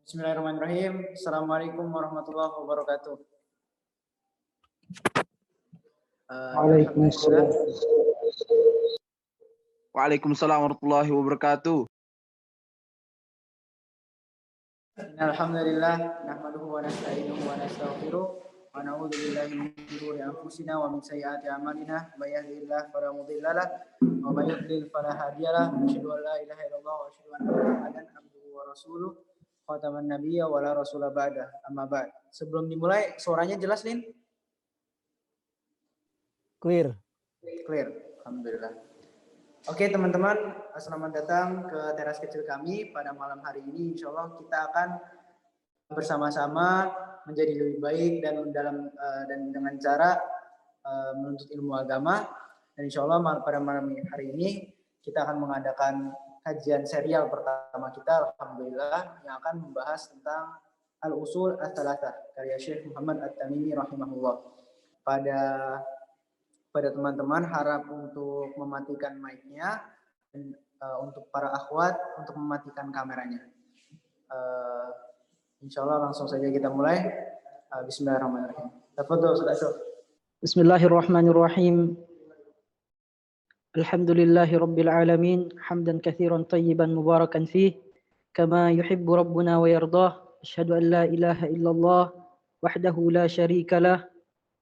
Bismillahirrahmanirrahim. Assalamualaikum warahmatullahi wabarakatuh. Waalaikumsalam. Waalaikumsalam warahmatullahi wabarakatuh. Alhamdulillah nahmaduhu wa nasta'inuhu wa nastaghfiruh wa na'udzu billahi min shururi anfusina wa min sayyiati a'malina may yahdihillahu fala mudilla lahu wa may yudlil fala hadiya lahu asyhadu an la ilaha illallah wa asyhadu anna Muhammadan abduhu wa rasuluh khataman nabiyya wa la rasula ba'da amma ba'd. Sebelum dimulai suaranya jelas, Lin? Clear. Alhamdulillah. Oke teman-teman, selamat datang ke teras kecil kami pada malam hari ini. Insya Allah kita akan bersama-sama menjadi lebih baik dan dengan cara menuntut ilmu agama. Dan insya Allah pada malam hari ini kita akan mengadakan kajian serial pertama kita, alhamdulillah, yang akan membahas tentang al-usul ats-tsalatsah karya Syekh Muhammad At-Tamimi rahimahullah. Pada teman-teman harap untuk mematikan mic-nya dan untuk para akhwat untuk mematikan kameranya. Insya Allah langsung saja kita mulai. Bismillahirrahmanirrahim. Tafadhol Ustaz Ashraf. Bismillahirrahmanirrahim. Alhamdulillahi rabbil alamin, hamdan katsiran tayyiban mubarakan fih, kama yuhibbu rabbuna wa yardah. Asyhadu an la ilaha illallah wahdahu la syarika lah.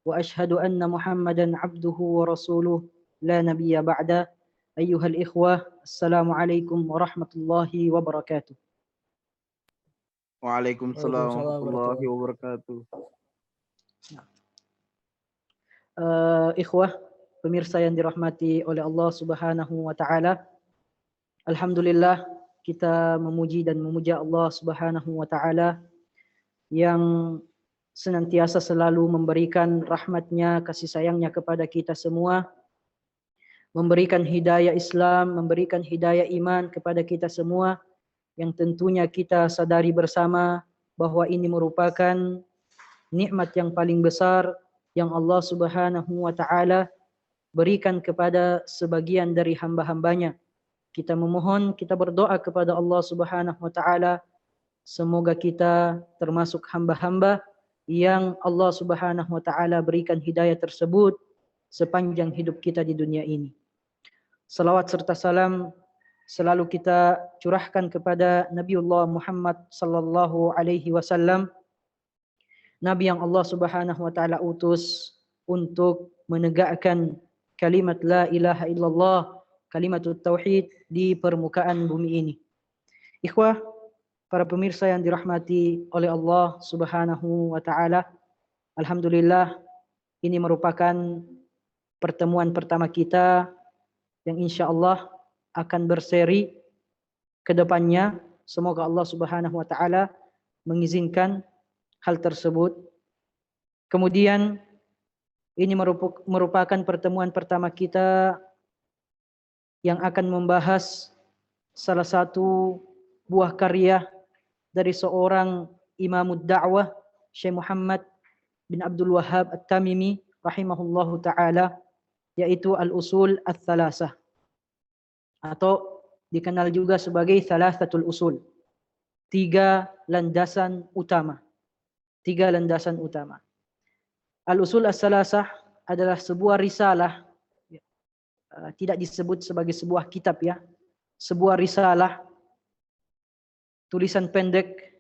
وأشهد أن محمدا عبده ورسوله لا نبي بعده أيها الإخوة السلام عليكم ورحمة الله وبركاته. Waalaikumsalam warahmatullahi wabarakatuh. Ikhwah, pemirsa yang dirahmati oleh Allah Subhanahu wa taala. Alhamdulillah kita memuji dan memuja Allah Subhanahu wa taala yang senantiasa selalu memberikan rahmatnya, kasih sayangnya kepada kita semua, memberikan hidayah Islam, memberikan hidayah iman kepada kita semua, yang tentunya kita sadari bersama bahwa ini merupakan nikmat yang paling besar yang Allah Subhanahu wa taala berikan kepada sebagian dari hamba-hambanya. Kita memohon, kita berdoa kepada Allah Subhanahu wa taala semoga kita termasuk hamba-hamba yang Allah Subhanahu wa taala berikan hidayah tersebut sepanjang hidup kita di dunia ini. Salawat serta salam selalu kita curahkan kepada Nabiullah Muhammad sallallahu alaihi wasallam, nabi yang Allah Subhanahu wa taala utus untuk menegakkan kalimat la ilaha illallah, kalimatut tauhid di permukaan bumi ini. Ikhwah, para pemirsa yang dirahmati oleh Allah Subhanahu wa taala, alhamdulillah ini merupakan pertemuan pertama kita yang insyaallah akan berseri ke depannya. Semoga Allah Subhanahu wa taala mengizinkan hal tersebut. Kemudian ini merupakan pertemuan pertama kita yang akan membahas salah satu buah karya dari seorang imamud da'wah, Syekh Muhammad bin Abdul Wahhab At-Tamimi rahimahullahu taala, yaitu al-usul ats-tsalatsah atau dikenal juga sebagai thalathatul usul. Tiga landasan utama. Al-usul ats-tsalatsah adalah sebuah risalah, tidak disebut sebagai sebuah kitab ya. Sebuah risalah, tulisan pendek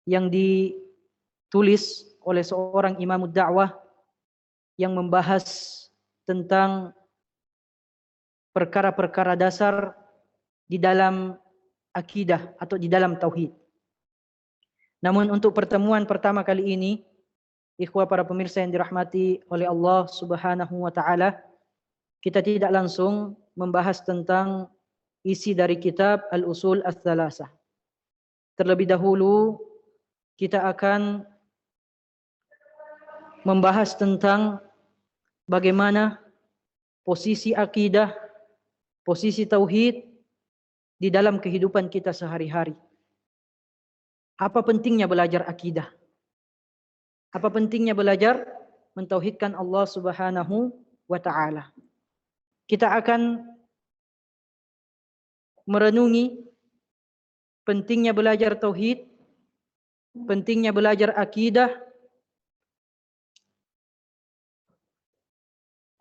yang ditulis oleh seorang imam dakwah yang membahas tentang perkara-perkara dasar di dalam akidah atau di dalam tauhid. Namun untuk pertemuan pertama kali ini, ikhwah para pemirsa yang dirahmati oleh Allah Subhanahu wa taala, kita tidak langsung membahas tentang isi dari kitab Al-Usul Ats-Tsalatsah. Terlebih dahulu kita akan membahas tentang bagaimana posisi akidah, posisi tauhid di dalam kehidupan kita sehari-hari. Apa pentingnya belajar akidah? Apa pentingnya belajar mentauhidkan Allah Subhanahu wa taala? Kita akan merenungi pentingnya belajar tauhid pentingnya belajar akidah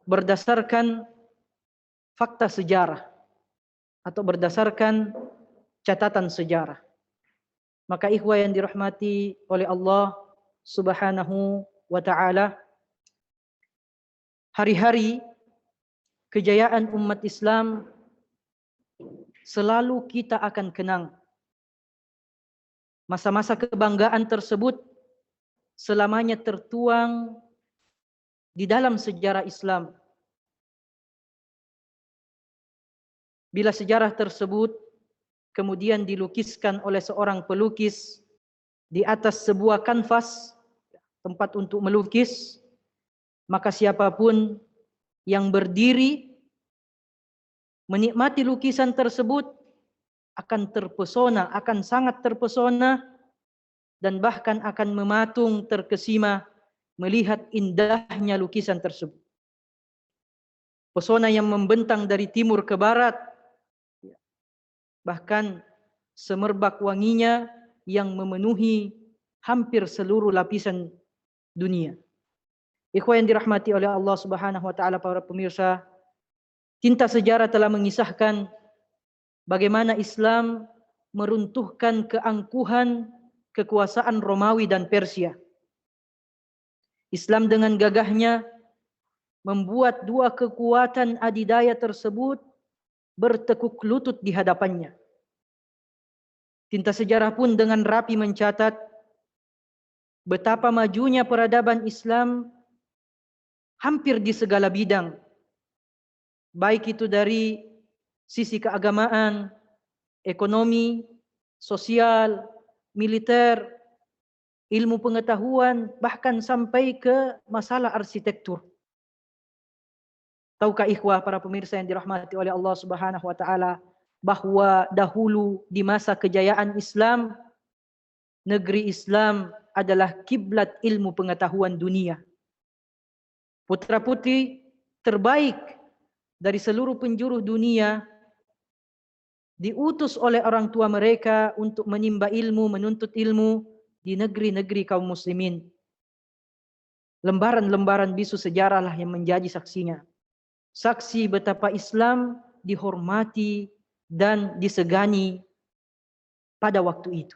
berdasarkan fakta sejarah atau berdasarkan catatan sejarah. Maka ikhwah yang dirahmati oleh Allah Subhanahu wa ta'ala, hari-hari kejayaan umat Islam selalu kita akan kenang. Masa-masa kebanggaan tersebut selamanya tertuang di dalam sejarah Islam. Bila sejarah tersebut kemudian dilukiskan oleh seorang pelukis di atas sebuah kanvas, tempat untuk melukis, maka siapapun yang berdiri menikmati lukisan tersebut akan terpesona, akan sangat terpesona, dan bahkan akan mematung terkesima melihat indahnya lukisan tersebut. Pesona yang membentang dari timur ke barat, bahkan semerbak wanginya yang memenuhi hampir seluruh lapisan dunia. Ikhwan yang dirahmati oleh Allah Subhanahu wa ta'ala, para pemirsa, tinta sejarah telah mengisahkan bagaimana Islam meruntuhkan keangkuhan kekuasaan Romawi dan Persia. Islam dengan gagahnya membuat dua kekuatan adidaya tersebut bertekuk lutut di hadapannya. Tinta sejarah pun dengan rapi mencatat betapa majunya peradaban Islam hampir di segala bidang, baik itu dari sisi keagamaan, ekonomi, sosial, militer, ilmu pengetahuan, bahkan sampai ke masalah arsitektur. Tahukah ikhwah para pemirsa yang dirahmati oleh Allah Subhanahu wa ta'ala, bahwa dahulu di masa kejayaan Islam, negeri Islam adalah kiblat ilmu pengetahuan dunia. Putra-putri terbaik dari seluruh penjuru dunia diutus oleh orang tua mereka untuk menimba ilmu, menuntut ilmu di negeri-negeri kaum muslimin. Lembaran-lembaran bisu sejarahlah yang menjadi saksinya. Saksi betapa Islam dihormati dan disegani pada waktu itu.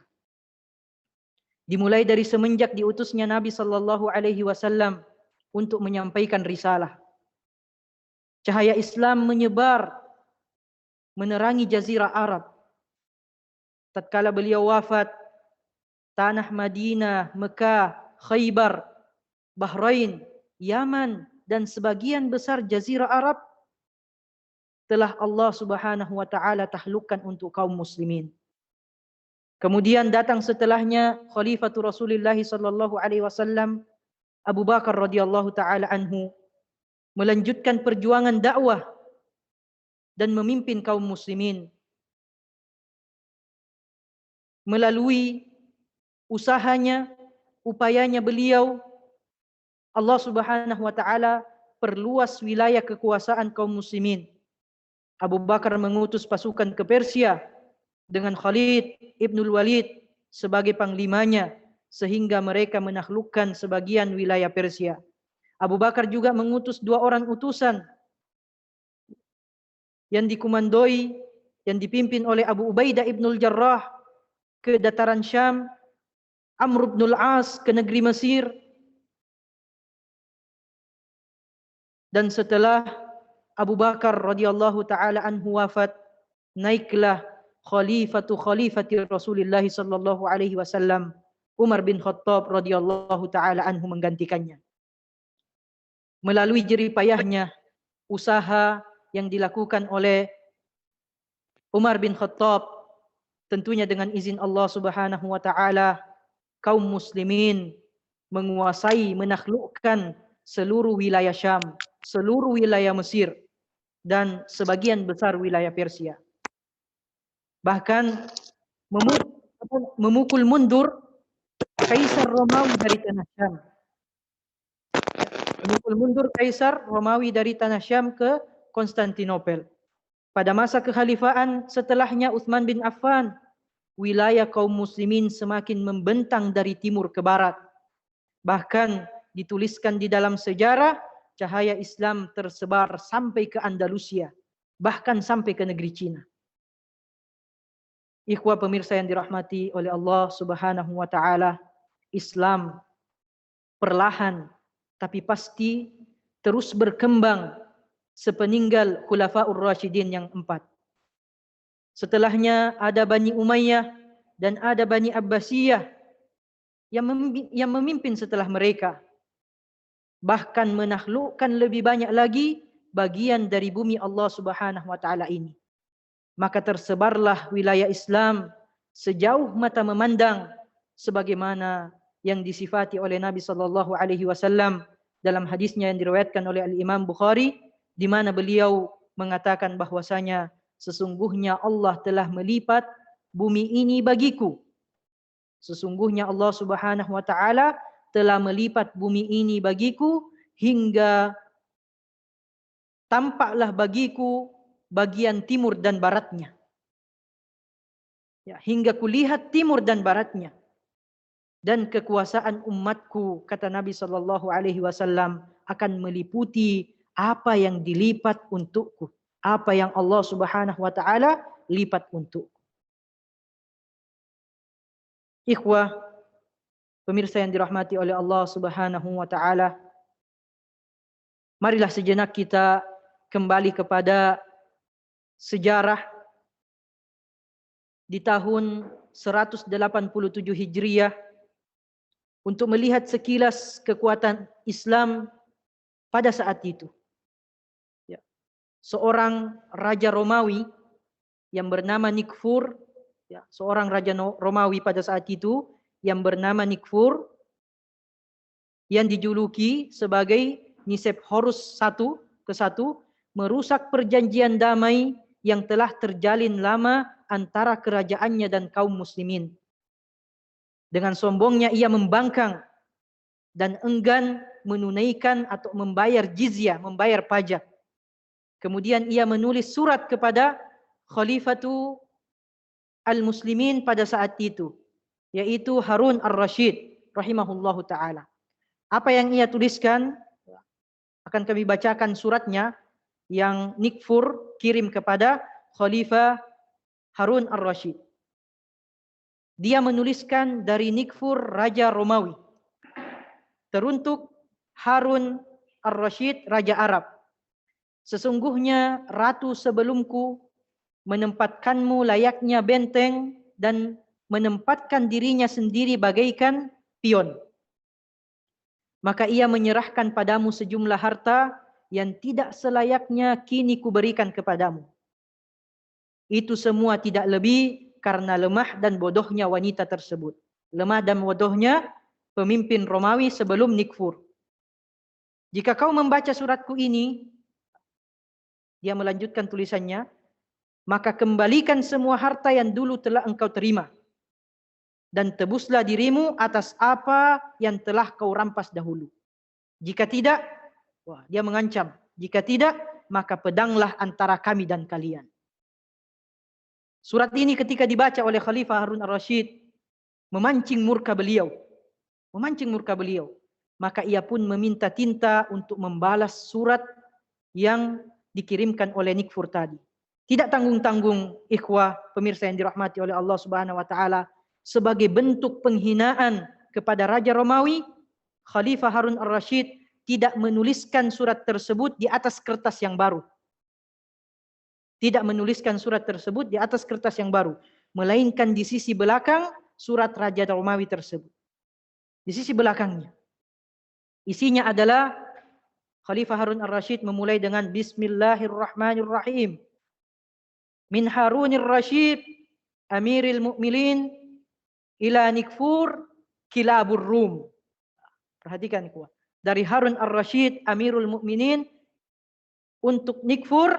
Dimulai dari semenjak diutusnya Nabi Sallallahu Alaihi Wasallam untuk menyampaikan risalah. Cahaya Islam menyebar, menerangi jazirah Arab. Tatkala beliau wafat, tanah Madinah, Mekah, Khaybar, Bahrain, Yaman, dan sebagian besar jazirah Arab telah Allah Subhanahu wa ta'ala taklukkan untuk kaum muslimin. Kemudian datang setelahnya Khalifatul Rasulullah sallallahu alaihi wasallam, Abu Bakar radhiyallahu taala anhu, melanjutkan perjuangan dakwah dan memimpin kaum muslimin. Melalui usahanya, upayanya beliau, Allah Subhanahu wa ta'ala perluas wilayah kekuasaan kaum muslimin. Abu Bakar mengutus pasukan ke Persia dengan Khalid Ibnul Walid sebagai panglimanya, sehingga mereka menaklukkan sebagian wilayah Persia. Abu Bakar juga mengutus 2 orang utusan yang dikomandoi, yang dipimpin oleh Abu Ubaidah Ibnul Jarrah ke dataran Syam, Amr ibnul As ke negeri Mesir. Dan setelah Abu Bakar radhiyallahu taala anhu wafat, naiklah khalifati Rasulullah sallallahu alaihi wasallam, Umar bin Khattab radhiyallahu taala anhu menggantikannya. Melalui jerih payahnya, usaha yang dilakukan oleh Umar bin Khattab, tentunya dengan izin Allah Subhanahu wa taala, kaum muslimin menguasai, menaklukkan seluruh wilayah Syam, seluruh wilayah Mesir, dan sebagian besar wilayah Persia. Bahkan memukul mundur Kaisar Romawi dari tanah Syam. Memukul mundur Kaisar Romawi dari tanah Syam ke Konstantinopel. Pada masa kekhalifahan setelahnya Utsman bin Affan, wilayah kaum muslimin semakin membentang dari timur ke barat. Bahkan dituliskan di dalam sejarah, cahaya Islam tersebar sampai ke Andalusia, bahkan sampai ke negeri Cina. Ikhwah pemirsa yang dirahmati oleh Allah Subhanahu wa taala, Islam perlahan tapi pasti terus berkembang sepeninggal Khulafaur Rasyidin yang 4. Setelahnya ada Bani Umayyah dan ada Bani Abbasiyah yang memimpin setelah mereka. Bahkan menaklukkan lebih banyak lagi bagian dari bumi Allah Subhanahu wa taala ini. Maka tersebarlah wilayah Islam sejauh mata memandang sebagaimana yang disifati oleh Nabi sallallahu alaihi wasallam dalam hadisnya yang diriwayatkan oleh Al-Imam Bukhari, di mana beliau mengatakan bahwasanya sesungguhnya Allah telah melipat bumi ini bagiku. Sesungguhnya Allah Subhanahu wa taala telah melipat bumi ini bagiku hingga tampaklah bagiku bagian timur dan baratnya. Ya, hingga kulihat timur dan baratnya. Dan kekuasaan umatku, kata Nabi sallallahu alaihi wasallam, akan meliputi apa yang dilipat untukku, apa yang Allah Subhanahu wa taala lipat untukku. Ikhwah pemirsa yang dirahmati oleh Allah Subhanahu wa taala, marilah sejenak kita kembali kepada sejarah di tahun 187 Hijriah untuk melihat sekilas kekuatan Islam pada saat itu. Ya. Seorang raja Romawi yang bernama Nikfur, ya, seorang raja Romawi pada saat itu yang bernama Nikfur, yang dijuluki sebagai Nicephorus ke-1, merusak perjanjian damai yang telah terjalin lama antara kerajaannya dan kaum muslimin. Dengan sombongnya ia membangkang dan enggan menunaikan atau membayar jizyah, membayar pajak. Kemudian ia menulis surat kepada Khalifatu al-Muslimin pada saat itu, yaitu Harun ar-Rasyid rahimahullahu taala. Apa yang ia tuliskan akan kami bacakan suratnya yang Nikfur kirim kepada Khalifah Harun ar-Rasyid. Dia menuliskan dari Nikfur Raja Romawi, teruntuk Harun ar-Rasyid Raja Arab. Sesungguhnya ratu sebelumku menempatkanmu layaknya benteng dan menempatkan dirinya sendiri bagaikan pion. Maka ia menyerahkan padamu sejumlah harta yang tidak selayaknya kini kuberikan kepadamu. Itu semua tidak lebih karena lemah dan bodohnya wanita tersebut. Lemah dan bodohnya pemimpin Romawi sebelum Nikfur. Jika kau membaca suratku ini, dia melanjutkan tulisannya, maka kembalikan semua harta yang dulu telah engkau terima. Dan tebuslah dirimu atas apa yang telah kau rampas dahulu. Jika tidak, dia mengancam. Jika tidak, maka pedanglah antara kami dan kalian. Surat ini ketika dibaca oleh Khalifah Harun ar-Rasyid memancing murka beliau. Maka ia pun meminta tinta untuk membalas surat yang dikirimkan oleh Nikfur tadi. Tidak tanggung-tanggung ikhwah pemirsa yang dirahmati oleh Allah Subhanahu wa taala, sebagai bentuk penghinaan kepada Raja Romawi, Khalifah Harun ar-Rasyid tidak menuliskan surat tersebut di atas kertas yang baru. Tidak menuliskan surat tersebut di atas kertas yang baru, melainkan di sisi belakang surat Raja Romawi tersebut. Di sisi belakangnya. Isinya adalah Khalifah Harun ar-Rasyid memulai dengan Bismillahirrahmanirrahim. Min Harunir Rasyid, Amiril Mu'minin, ila Nikfur, Kilabur Rum. Perhatikan kuat. Dari Harun ar-Rasyid, Amirul Mu'minin, untuk Nikfur,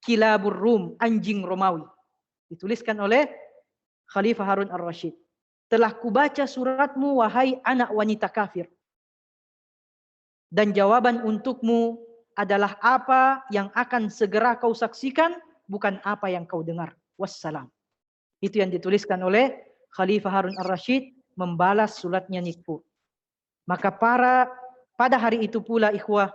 Kilabur Rum, anjing Romawi. Dituliskan oleh Khalifah Harun ar-Rasyid. Telah kubaca suratmu, wahai anak wanita kafir. Dan jawaban untukmu adalah apa yang akan segera kau saksikan, bukan apa yang kau dengar. Wassalam. Itu yang dituliskan oleh Khalifah Harun ar-Rasyid membalas suratnya Nikfur. Maka pada hari itu pula ikhwah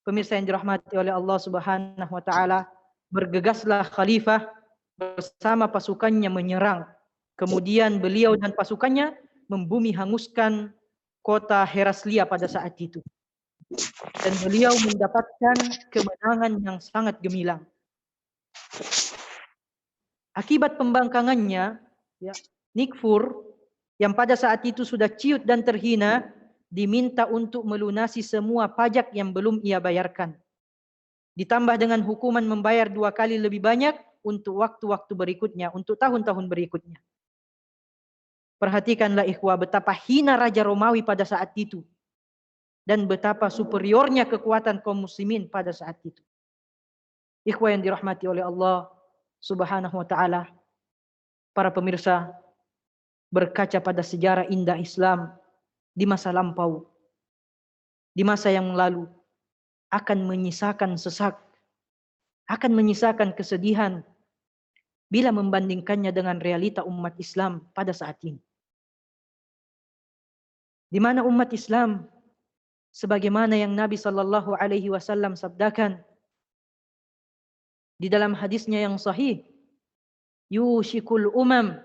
pemirsa yang dirahmati oleh Allah Subhanahu wa taala, bergegaslah khalifah bersama pasukannya menyerang. Kemudian beliau dan pasukannya membumi hanguskan kota Heraslia pada saat itu. Dan beliau mendapatkan kemenangan yang sangat gemilang. Akibat pembangkangannya, ya, Nikfur yang pada saat itu sudah ciut dan terhina, diminta untuk melunasi semua pajak yang belum ia bayarkan. Ditambah dengan hukuman membayar 2 kali lebih banyak untuk waktu-waktu berikutnya, untuk tahun-tahun berikutnya. Perhatikanlah ikhwah betapa hina Raja Romawi pada saat itu. Dan betapa superiornya kekuatan kaum muslimin pada saat itu. Ikhwah yang dirahmati oleh Allah Subhanahu wa taala, para pemirsa, berkaca pada sejarah indah Islam di masa lampau, di masa yang lalu, akan menyisakan sesak, akan menyisakan kesedihan bila membandingkannya dengan realita umat Islam pada saat ini. Di mana umat Islam sebagaimana yang Nabi sallallahu alaihi wasallam sabdakan di dalam hadisnya yang sahih, yushikul umam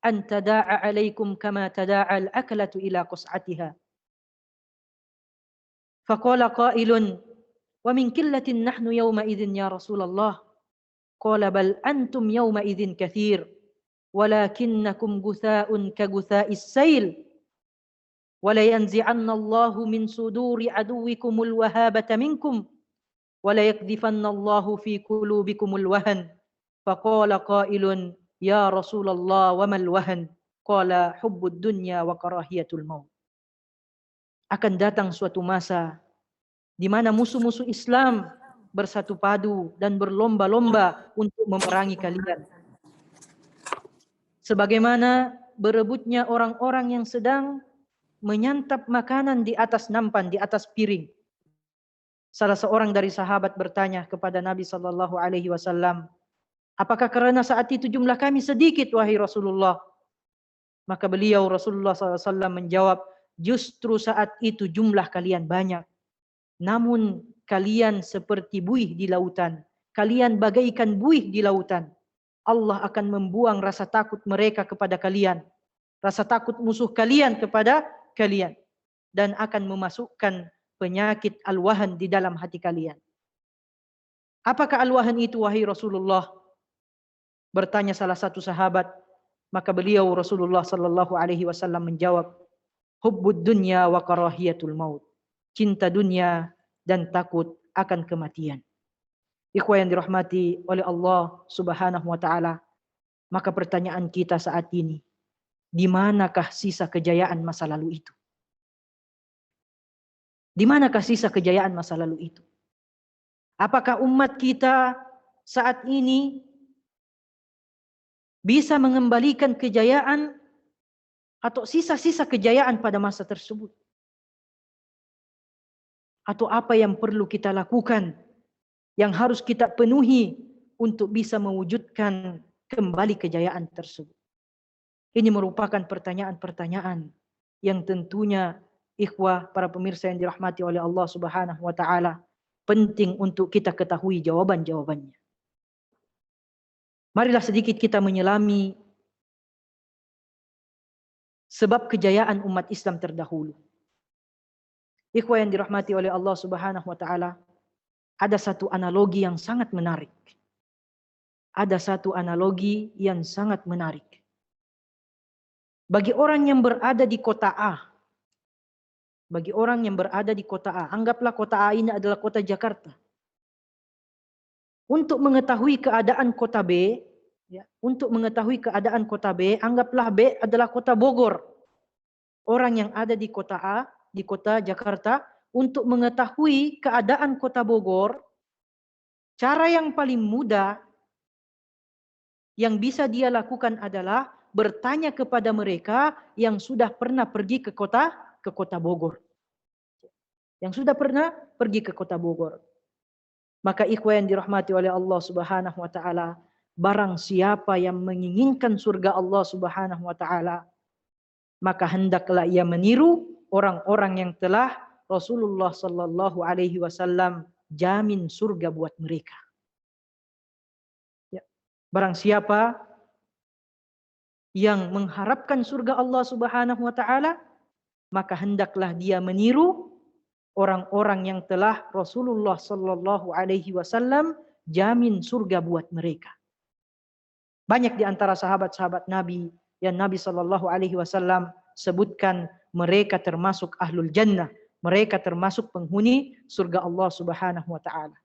an tada'a alaikum kama tada'a al-aklatu ila qus'atiha. Faqala qailun wa min qillatin nahnu yawma idzin ya Rasulullah. Qala bal antum yawma idzin katsir walakinnakum gutha'un ka gutha'is sayl wa la yanzi'anna Allahu min suduri aduwikumul wahabata minkum wa la yakdhifanna Allahu fi qulubikumul wahan. Faqala qailun ya Rasulullah wa mal wahan. Qala hubbud dunya wa karahiyatul maut. Akan datang suatu masa di mana musuh-musuh Islam bersatu padu dan berlomba-lomba untuk memerangi kalian. Sebagaimana berebutnya orang-orang yang sedang menyantap makanan di atas nampan, di atas piring. Salah seorang dari sahabat bertanya kepada Nabi sallallahu alaihi wasallam, "Apakah karena saat itu jumlah kami sedikit wahai Rasulullah?" Maka beliau Rasulullah sallallahu alaihi wasallam menjawab, "Justru saat itu jumlah kalian banyak. Namun kalian seperti buih di lautan. Kalian bagaikan buih di lautan. Allah akan membuang rasa takut mereka kepada kalian. Rasa takut musuh kalian kepada kalian. Dan akan memasukkan penyakit al-wahan di dalam hati kalian." Apakah al-wahan itu wahai Rasulullah? Bertanya salah satu sahabat. Maka beliau Rasulullah sallallahu alaihi wasallam menjawab, hubbud dunya wa karahiyatul maut. Cinta dunia dan takut akan kematian. Ikhwah yang dirahmati oleh Allah Subhanahu wa taala, maka pertanyaan kita saat ini, di manakah sisa kejayaan masa lalu itu? Di manakah sisa kejayaan masa lalu itu? Apakah umat kita saat ini bisa mengembalikan kejayaan atau sisa-sisa kejayaan pada masa tersebut? Atau apa yang perlu kita lakukan, yang harus kita penuhi untuk bisa mewujudkan kembali kejayaan tersebut? Ini merupakan pertanyaan-pertanyaan yang tentunya ikhwah para pemirsa yang dirahmati oleh Allah Subhanahu wa taala penting untuk kita ketahui jawaban-jawabannya. Marilah sedikit kita menyelami sebab kejayaan umat Islam terdahulu. Ikhwah yang dirahmati oleh Allah Subhanahu wa taala, ada satu analogi yang sangat menarik. Ada satu analogi yang sangat menarik. Bagi orang yang berada di kota A, bagi orang yang berada di kota A, anggaplah kota A ini adalah kota Jakarta. Untuk mengetahui keadaan kota B, ya, untuk mengetahui keadaan kota B, anggaplah B adalah kota Bogor. Orang yang ada di kota A, di kota Jakarta, untuk mengetahui keadaan kota Bogor, cara yang paling mudah yang bisa dia lakukan adalah bertanya kepada mereka yang sudah pernah pergi ke kota Bogor. Yang sudah pernah pergi ke kota Bogor. Maka ikhwan yang dirahmati oleh Allah Subhanahu wa taala, barang siapa yang menginginkan surga Allah Subhanahu wa taala, maka hendaklah ia meniru orang-orang yang telah Rasulullah sallallahu alaihi wasallam jamin surga buat mereka. Ya. Barang siapa yang mengharapkan surga Allah Subhanahu wa taala, maka hendaklah dia meniru orang-orang yang telah Rasulullah sallallahu alaihi wasallam jamin surga buat mereka. Banyak di antara sahabat-sahabat Nabi yang Nabi sallallahu alaihi wasallam sebutkan mereka termasuk ahlul jannah, mereka termasuk penghuni surga Allah Subhanahu wa taala.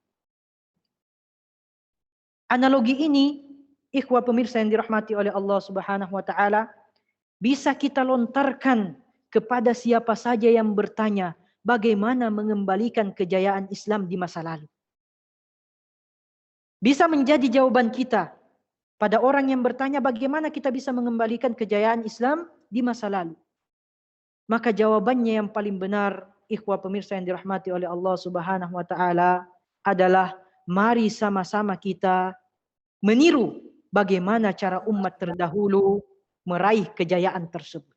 Analogi ini, ikhwah pemirsa yang dirahmati oleh Allah Subhanahu wa taala, bisa kita lontarkan kepada siapa saja yang bertanya bagaimana mengembalikan kejayaan Islam di masa lalu. Bisa menjadi jawaban kita pada orang yang bertanya bagaimana kita bisa mengembalikan kejayaan Islam di masa lalu. Maka jawabannya yang paling benar, ikhwah pemirsa yang dirahmati oleh Allah Subhanahu wa taala, adalah mari sama-sama kita meniru bagaimana cara umat terdahulu meraih kejayaan tersebut.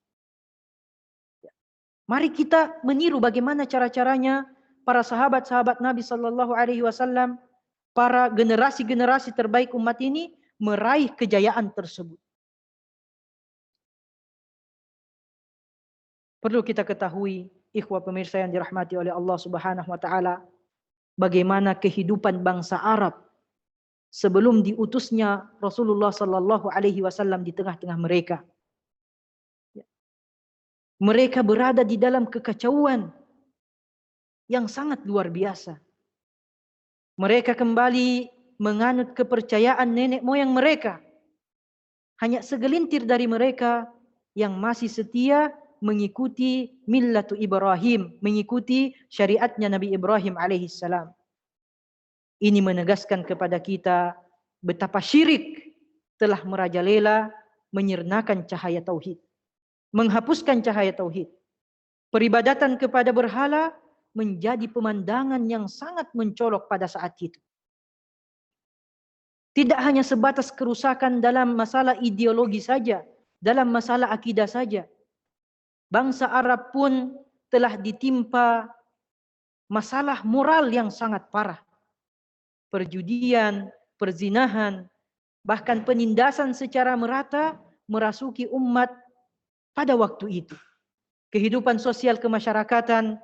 Mari kita meniru bagaimana cara-caranya para sahabat-sahabat Nabi sallallahu alaihi wasallam, para generasi-generasi terbaik umat ini meraih kejayaan tersebut. Perlu kita ketahui, ikhwah pemirsa yang dirahmati oleh Allah Subhanahu wa taala, bagaimana kehidupan bangsa Arab sebelum diutusnya Rasulullah sallallahu alaihi wasallam di tengah-tengah mereka. Mereka berada di dalam kekacauan yang sangat luar biasa. Mereka kembali menganut kepercayaan nenek moyang mereka. Hanya segelintir dari mereka yang masih setia mengikuti millatu Ibrahim, mengikuti syariatnya Nabi Ibrahim alaihissalam. Ini menegaskan kepada kita betapa syirik telah merajalela menyirnakan cahaya tauhid, menghapuskan cahaya tauhid. Peribadatan kepada berhala menjadi pemandangan yang sangat mencolok pada saat itu. Tidak hanya sebatas kerusakan dalam masalah ideologi saja, dalam masalah akidah saja. Bangsa Arab pun telah ditimpa masalah moral yang sangat parah. Perjudian, perzinahan, bahkan penindasan secara merata merasuki umat pada waktu itu. Kehidupan sosial kemasyarakatan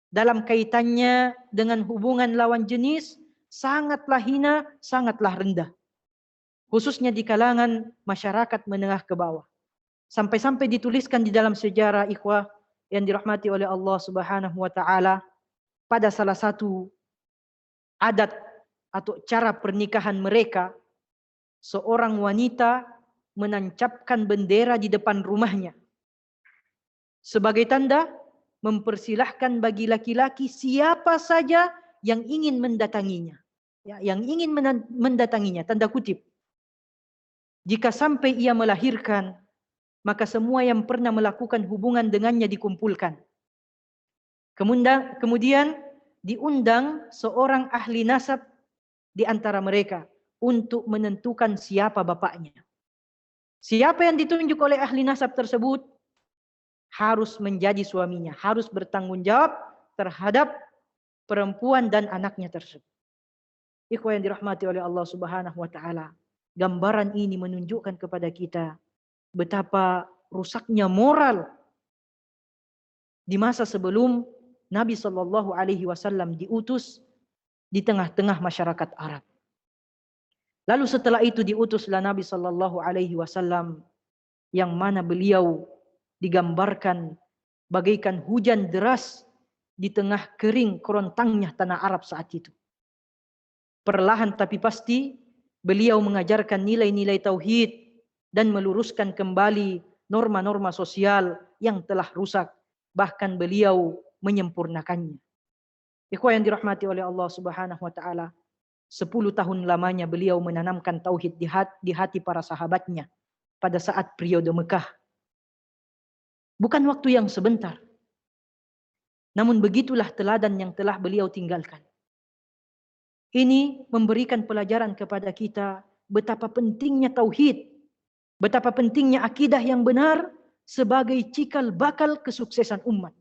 dalam kaitannya dengan hubungan lawan jenis sangatlah hina, sangatlah rendah. Khususnya di kalangan masyarakat menengah ke bawah. Sampai-sampai dituliskan di dalam sejarah, ikhwah yang dirahmati oleh Allah Subhanahu wa taala, pada salah satu adat atau cara pernikahan mereka, seorang wanita menancapkan bendera di depan rumahnya sebagai tanda mempersilahkan bagi laki-laki siapa saja yang ingin mendatanginya. Ya, yang ingin mendatanginya, tanda kutip. Jika sampai ia melahirkan, maka semua yang pernah melakukan hubungan dengannya dikumpulkan. Kemudian diundang seorang ahli nasab di antara mereka untuk menentukan siapa bapaknya. Siapa yang ditunjuk oleh ahli nasab tersebut harus menjadi suaminya, harus bertanggung jawab terhadap perempuan dan anaknya tersebut. Ikhwah yang dirahmati oleh Allah Subhanahu wa taala, gambaran ini menunjukkan kepada kita betapa rusaknya moral di masa sebelum Nabi sallallahu alaihi wasallam diutus di tengah-tengah masyarakat Arab. Lalu setelah itu diutuslah Nabi sallallahu alaihi wasallam yang mana beliau digambarkan bagaikan hujan deras di tengah kering kerontangnya tanah Arab saat itu. Perlahan tapi pasti beliau mengajarkan nilai-nilai tauhid dan meluruskan kembali norma-norma sosial yang telah rusak. Bahkan beliau menyempurnakannya. Ikhwah yang dirahmati oleh Allah Subhanahu wa taala, 10 tahun lamanya beliau menanamkan tauhid di hati para sahabatnya pada saat periode Mekah. Bukan waktu yang sebentar. Namun begitulah teladan yang telah beliau tinggalkan. Ini memberikan pelajaran kepada kita betapa pentingnya tauhid, betapa pentingnya akidah yang benar sebagai cikal bakal kesuksesan umat.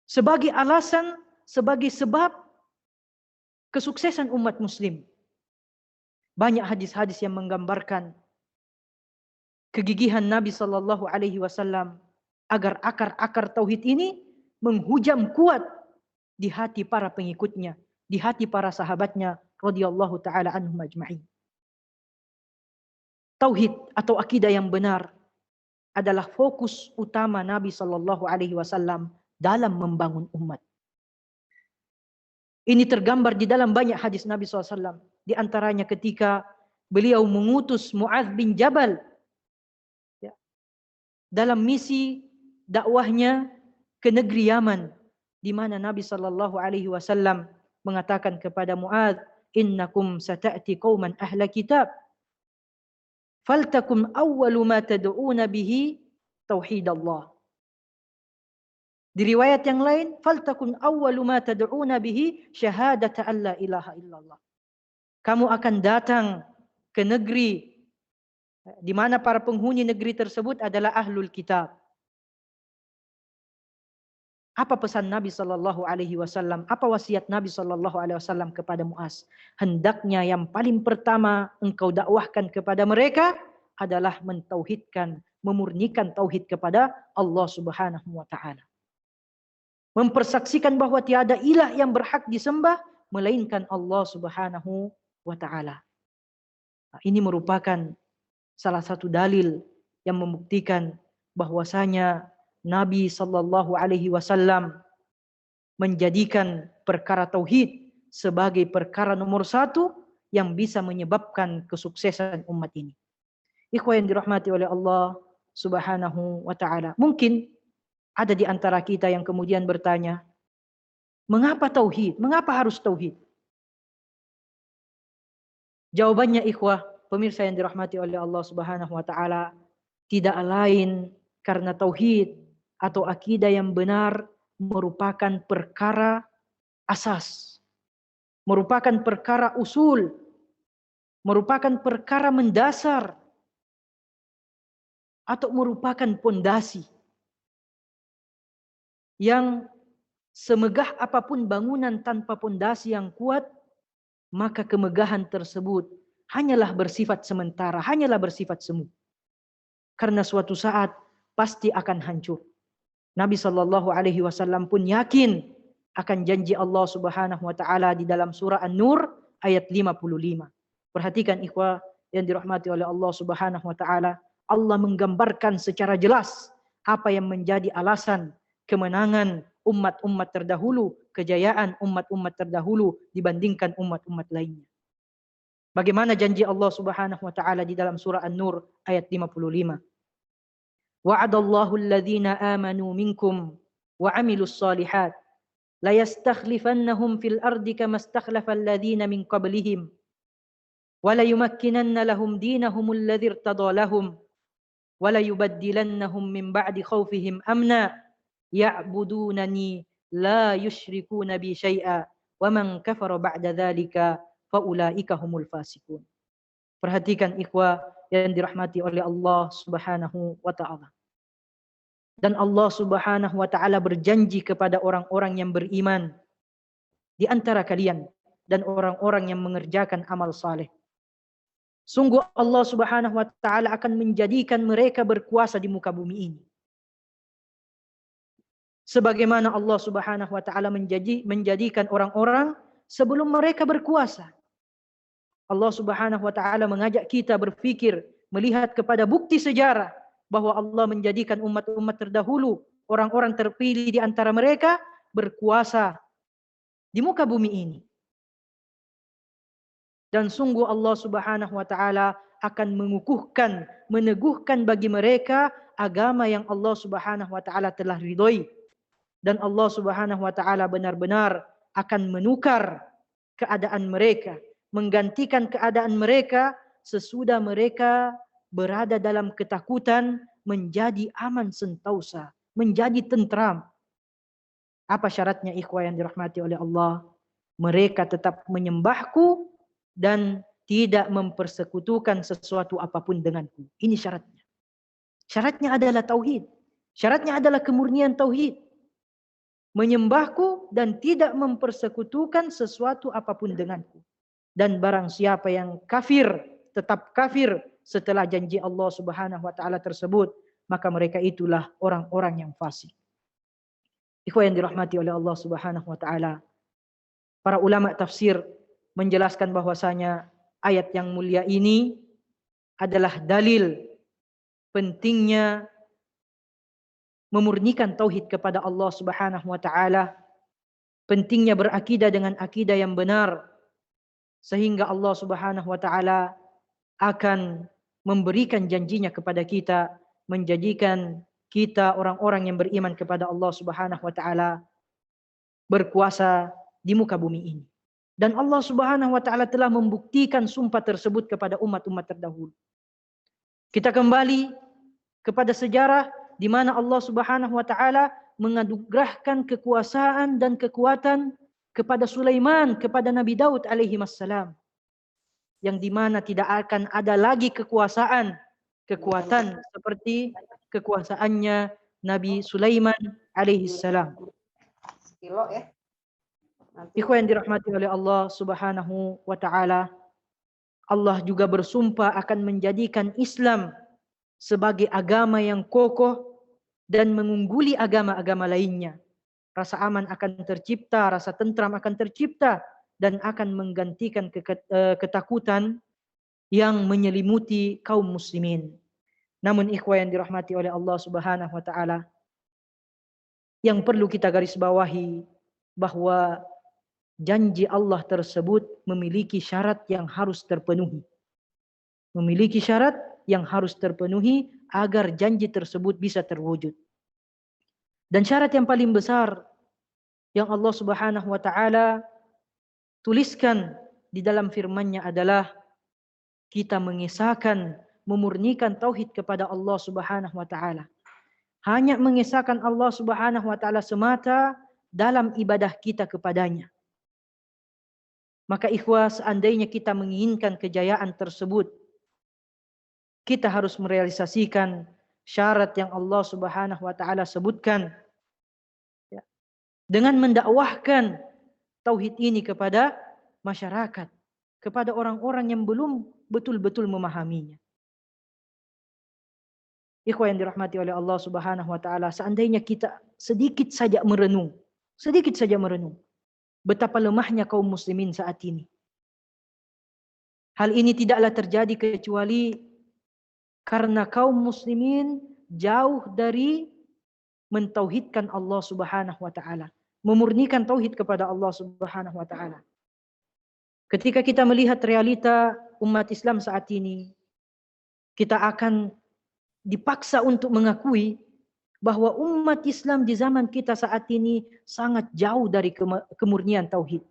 Sebagai alasan, sebagai sebab kesuksesan umat muslim. Banyak hadis-hadis yang menggambarkan kegigihan Nabi Shallallahu Alaihi Wasallam agar akar-akar tauhid ini menghujam kuat di hati para pengikutnya, di hati para sahabatnya radhiyallahu taala anhum ajma'in. Tauhid atau akidah yang benar adalah fokus utama Nabi Shallallahu Alaihi Wasallam dalam membangun umat. Ini tergambar di dalam banyak hadis Nabi SAW. Di antaranya ketika beliau mengutus Mu'adz bin Jabal dalam misi dakwahnya ke negeri Yaman, di mana Nabi Shallallahu Alaihi Wasallam mengatakan kepada Mu'adz, innakum sata'ti qauman ahla kitab, faltakum awwalu ma tad'una bihi tauhidallah. Di riwayat yang lain, faltakun awwalu ma tad'una bihi syahadata an la ilaha illallah. Kamu akan datang ke negeri di mana para penghuni negeri tersebut adalah ahlul kitab. Apa pesan Nabi Shallallahu Alaihi Wasallam? Apa wasiat Nabi Shallallahu Alaihi Wasallam kepada Mu'adz? Hendaknya yang paling pertama engkau dakwahkan kepada mereka adalah mentauhidkan, memurnikan tauhid kepada Allah Subhanahu Wa Taala. Mempersaksikan bahwa tiada ilah yang berhak disembah melainkan Allah Subhanahu wa taala. Ini merupakan salah satu dalil yang membuktikan bahwasanya Nabi Shallallahu Alaihi Wasallam menjadikan perkara tauhid sebagai perkara nomor satu yang bisa menyebabkan kesuksesan umat ini. Ikhwan yang dirahmati oleh Allah Subhanahu wa taala. Mungkin ada di antara kita yang kemudian bertanya, mengapa tauhid? Mengapa harus tauhid? Jawabannya ikhwah, pemirsa yang dirahmati oleh Allah Subhanahu wa taala, tidak lain karena tauhid atau akidah yang benar merupakan perkara asas, merupakan perkara usul, merupakan perkara mendasar, atau merupakan pondasi yang semegah apapun bangunan tanpa pondasi yang kuat, maka kemegahan tersebut hanyalah bersifat sementara, hanyalah bersifat semu. Karena suatu saat pasti akan hancur. Nabi Shallallahu Alaihi Wasallam pun yakin akan janji Allah Subhanahu Wa Taala di dalam surah An-Nur ayat 55. Perhatikan ikhwah yang dirahmati oleh Allah Subhanahu Wa Taala. Allah menggambarkan secara jelas apa yang menjadi alasan kemenangan umat-umat terdahulu, kejayaan umat-umat terdahulu dibandingkan umat-umat lainnya. Bagaimana janji Allah Subhanahu wa taala di dalam surah An-Nur ayat 55. Wa'adallahu alladhina amanu minkum wa 'amilus shalihat la yastakhlifannahum fil ardi kama istakhlafa alladhina min qablihim wa la yumakkinanna lahum dinahum alladhi irtada lahum wa la yubaddilannahum min ba'di khawfihim amna ya'budunani la yusyrikuna bi syai'a wa man kafara ba'da dzalika fa ulaika humul fasiqun. Perhatikan ikhwah yang dirahmati oleh Allah Subhanahu wa taala. Dan Allah Subhanahu wa taala berjanji kepada orang-orang yang beriman di antara kalian dan orang-orang yang mengerjakan amal saleh. Sungguh Allah Subhanahu wa taala akan menjadikan mereka berkuasa di muka bumi ini. Sebagaimana Allah Subhanahu wa taala menjadikan orang-orang sebelum mereka berkuasa. Allah Subhanahu wa taala mengajak kita berpikir, melihat kepada bukti sejarah bahwa Allah menjadikan umat-umat terdahulu, orang-orang terpilih di antara mereka berkuasa di muka bumi ini. Dan sungguh Allah Subhanahu wa taala akan mengukuhkan, meneguhkan bagi mereka agama yang Allah Subhanahu wa taala telah ridhoi. Dan Allah Subhanahu wa taala benar-benar akan menukar keadaan mereka, menggantikan keadaan mereka sesudah mereka berada dalam ketakutan menjadi aman sentausa, menjadi tentram. Apa syaratnya ikhwah yang dirahmati oleh Allah? Mereka tetap menyembahku dan tidak mempersekutukan sesuatu apapun denganku. Ini syaratnya. Syaratnya adalah tauhid. Syaratnya adalah kemurnian tauhid. Menyembahku dan tidak mempersekutukan sesuatu apapun denganku. Dan barang siapa yang kafir, tetap kafir setelah janji Allah Subhanahu wa taala tersebut, maka mereka itulah orang-orang yang fasik. Ikhwan yang dirahmati oleh Allah Subhanahu wa taala, para ulama tafsir menjelaskan bahwasanya ayat yang mulia ini adalah dalil pentingnya memurnikan tauhid kepada Allah Subhanahu wa taala, pentingnya berakidah dengan akidah yang benar, sehingga Allah Subhanahu wa taala akan memberikan janjinya kepada kita, menjadikan kita orang-orang yang beriman kepada Allah Subhanahu wa taala berkuasa di muka bumi ini. Dan Allah Subhanahu wa taala telah membuktikan sumpah tersebut kepada umat-umat terdahulu. Kita kembali kepada sejarah di mana Allah Subhanahu wa taala menganugerahkan kekuasaan dan kekuatan kepada Sulaiman, kepada Nabi Daud alaihi wassalam. Yang di mana tidak akan ada lagi kekuatan seperti kekuasaannya Nabi Sulaiman alaihi salam. Kilo ya. Ikhwan yang dirahmati oleh Allah Subhanahu wa taala, Allah juga bersumpah akan menjadikan Islam sebagai agama yang kokoh dan mengungguli agama-agama lainnya. Rasa aman akan tercipta, rasa tentram akan tercipta, dan akan menggantikan ketakutan yang menyelimuti kaum muslimin. Namun ikhwan yang dirahmati oleh Allah Subhanahu wa taala, yang perlu kita garis bawahi bahwa janji Allah tersebut memiliki syarat yang harus terpenuhi. Memiliki syarat yang harus terpenuhi agar janji tersebut bisa terwujud. Dan syarat yang paling besar yang Allah Subhanahu wa taala tuliskan di dalam firman-Nya adalah kita mengesahkan, memurnikan tauhid kepada Allah Subhanahu wa taala. Hanya mengesahkan Allah Subhanahu wa taala semata dalam ibadah kita kepadanya. Maka ikhwah, seandainya kita menginginkan kejayaan tersebut, kita harus merealisasikan syarat yang Allah Subhanahu wa taala sebutkan. Ya. Dengan mendakwahkan tauhid ini kepada masyarakat, kepada orang-orang yang belum betul-betul memahaminya. Ikhwah yang dirahmati oleh Allah Subhanahu wa taala, seandainya kita sedikit saja merenung betapa lemahnya kaum muslimin saat ini. Hal ini tidaklah terjadi kecuali karena kaum muslimin jauh dari mentauhidkan Allah Subhanahu wa taala, memurnikan tauhid kepada Allah Subhanahu wa taala. Ketika kita melihat realita umat Islam saat ini, kita akan dipaksa untuk mengakui bahwa umat Islam di zaman kita saat ini sangat jauh dari kemurnian tauhid.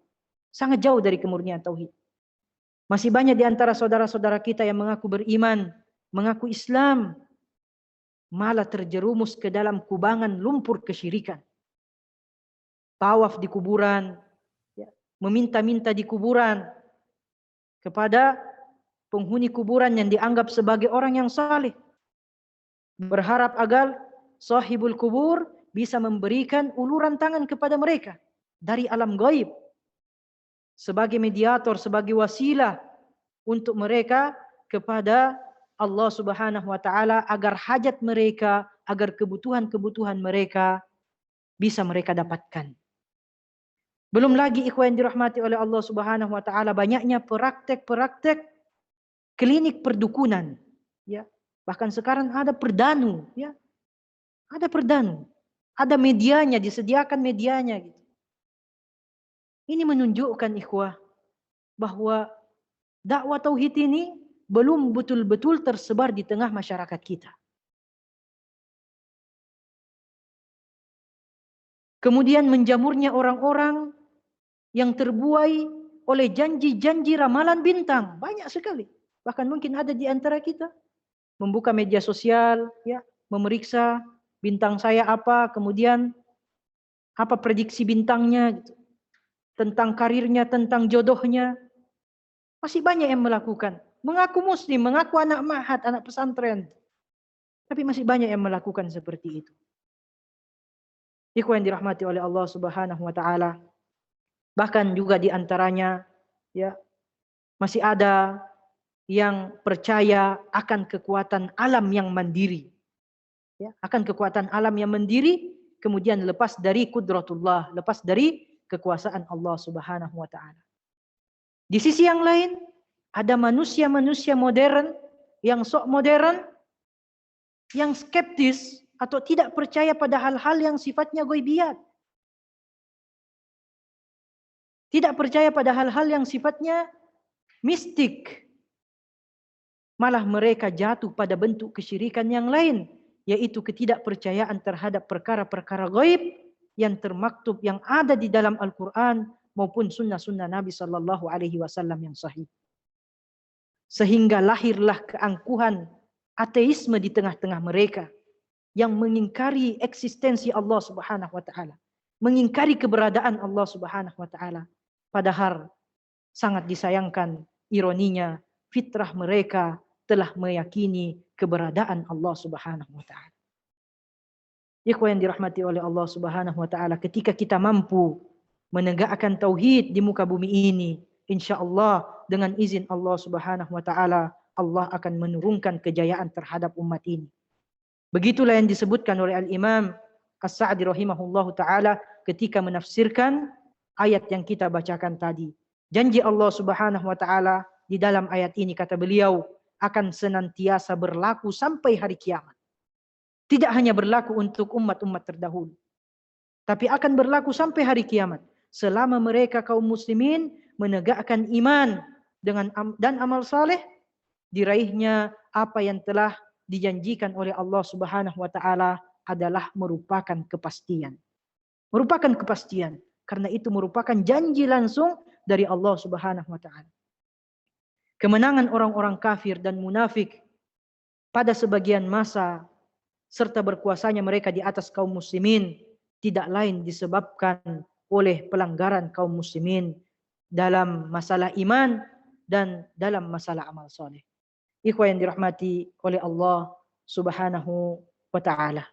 Sangat jauh dari kemurnian tauhid. Masih banyak di antara saudara-saudara kita yang mengaku beriman, mengaku Islam, malah terjerumus ke dalam kubangan lumpur kesyirikan. Tawaf di kuburan, meminta-minta di kuburan kepada penghuni kuburan yang dianggap sebagai orang yang saleh. Berharap agar sahibul kubur bisa memberikan uluran tangan kepada mereka dari alam gaib sebagai mediator, sebagai wasilah untuk mereka kepada Allah Subhanahu wa taala agar hajat mereka, agar kebutuhan-kebutuhan mereka bisa mereka dapatkan. Belum lagi ikhwan yang dirahmati oleh Allah Subhanahu wa taala, banyaknya praktek-praktek klinik perdukunan, ya. Bahkan sekarang ada perdanu, ya. Ada perdanu, ada medianya, disediakan medianya gitu. Ini menunjukkan ikhwah bahwa dakwah tauhid ini belum betul-betul tersebar di tengah masyarakat kita. Kemudian menjamurnya orang-orang yang terbuai oleh janji-janji ramalan bintang, banyak sekali. Bahkan mungkin ada di antara kita membuka media sosial, ya, memeriksa bintang saya apa, kemudian apa prediksi bintangnya gitu. Tentang karirnya, tentang jodohnya. Masih banyak yang melakukan. Mengaku muslim, mengaku anak ma'had, anak pesantren. Tapi masih banyak yang melakukan seperti itu. Ikhwan yang dirahmati oleh Allah Subhanahu wa taala. Bahkan juga di antaranya ya masih ada yang percaya akan kekuatan alam yang mandiri. Ya, akan kekuatan alam yang mandiri kemudian lepas dari kudratullah, lepas dari kekuasaan Allah Subhanahu wa taala. Di sisi yang lain ada manusia-manusia modern yang sok modern, yang skeptis atau tidak percaya pada hal-hal yang sifatnya ghaibiyat. Tidak percaya pada hal-hal yang sifatnya mistik. Malah mereka jatuh pada bentuk kesyirikan yang lain, yaitu ketidakpercayaan terhadap perkara-perkara gaib yang termaktub, yang ada di dalam Al-Quran maupun sunnah-sunnah Nabi Sallallahu Alaihi Wasallam yang sahih. Sehingga lahirlah keangkuhan ateisme di tengah-tengah mereka yang mengingkari eksistensi Allah Subhanahu wa taala, mengingkari keberadaan Allah Subhanahu wa taala. Padahal sangat disayangkan ironinya, fitrah mereka telah meyakini keberadaan Allah Subhanahu wa taala. Ikhwan yang dirahmati oleh Allah Subhanahu wa taala, ketika kita mampu menegakkan tauhid di muka bumi ini, insyaallah dengan izin Allah Subhanahu wa taala, Allah akan menurunkan kejayaan terhadap umat ini. Begitulah yang disebutkan oleh Al-Imam As-Sa'di rahimahullahu taala ketika menafsirkan ayat yang kita bacakan tadi. Janji Allah Subhanahu wa taala di dalam ayat ini, kata beliau, akan senantiasa berlaku sampai hari kiamat. Tidak hanya berlaku untuk umat-umat terdahulu, tapi akan berlaku sampai hari kiamat selama mereka kaum muslimin menegakkan iman dan amal saleh, diraihnya apa yang telah dijanjikan oleh Allah Subhanahu wa taala adalah merupakan kepastian. Merupakan kepastian, karena itu merupakan janji langsung dari Allah Subhanahu wa taala. Kemenangan orang-orang kafir dan munafik pada sebagian masa serta berkuasanya mereka di atas kaum muslimin tidak lain disebabkan oleh pelanggaran kaum muslimin dalam masalah iman dan dalam masalah amal soleh. Ikhwan yang dirahmati oleh Allah Subhanahu wa taala.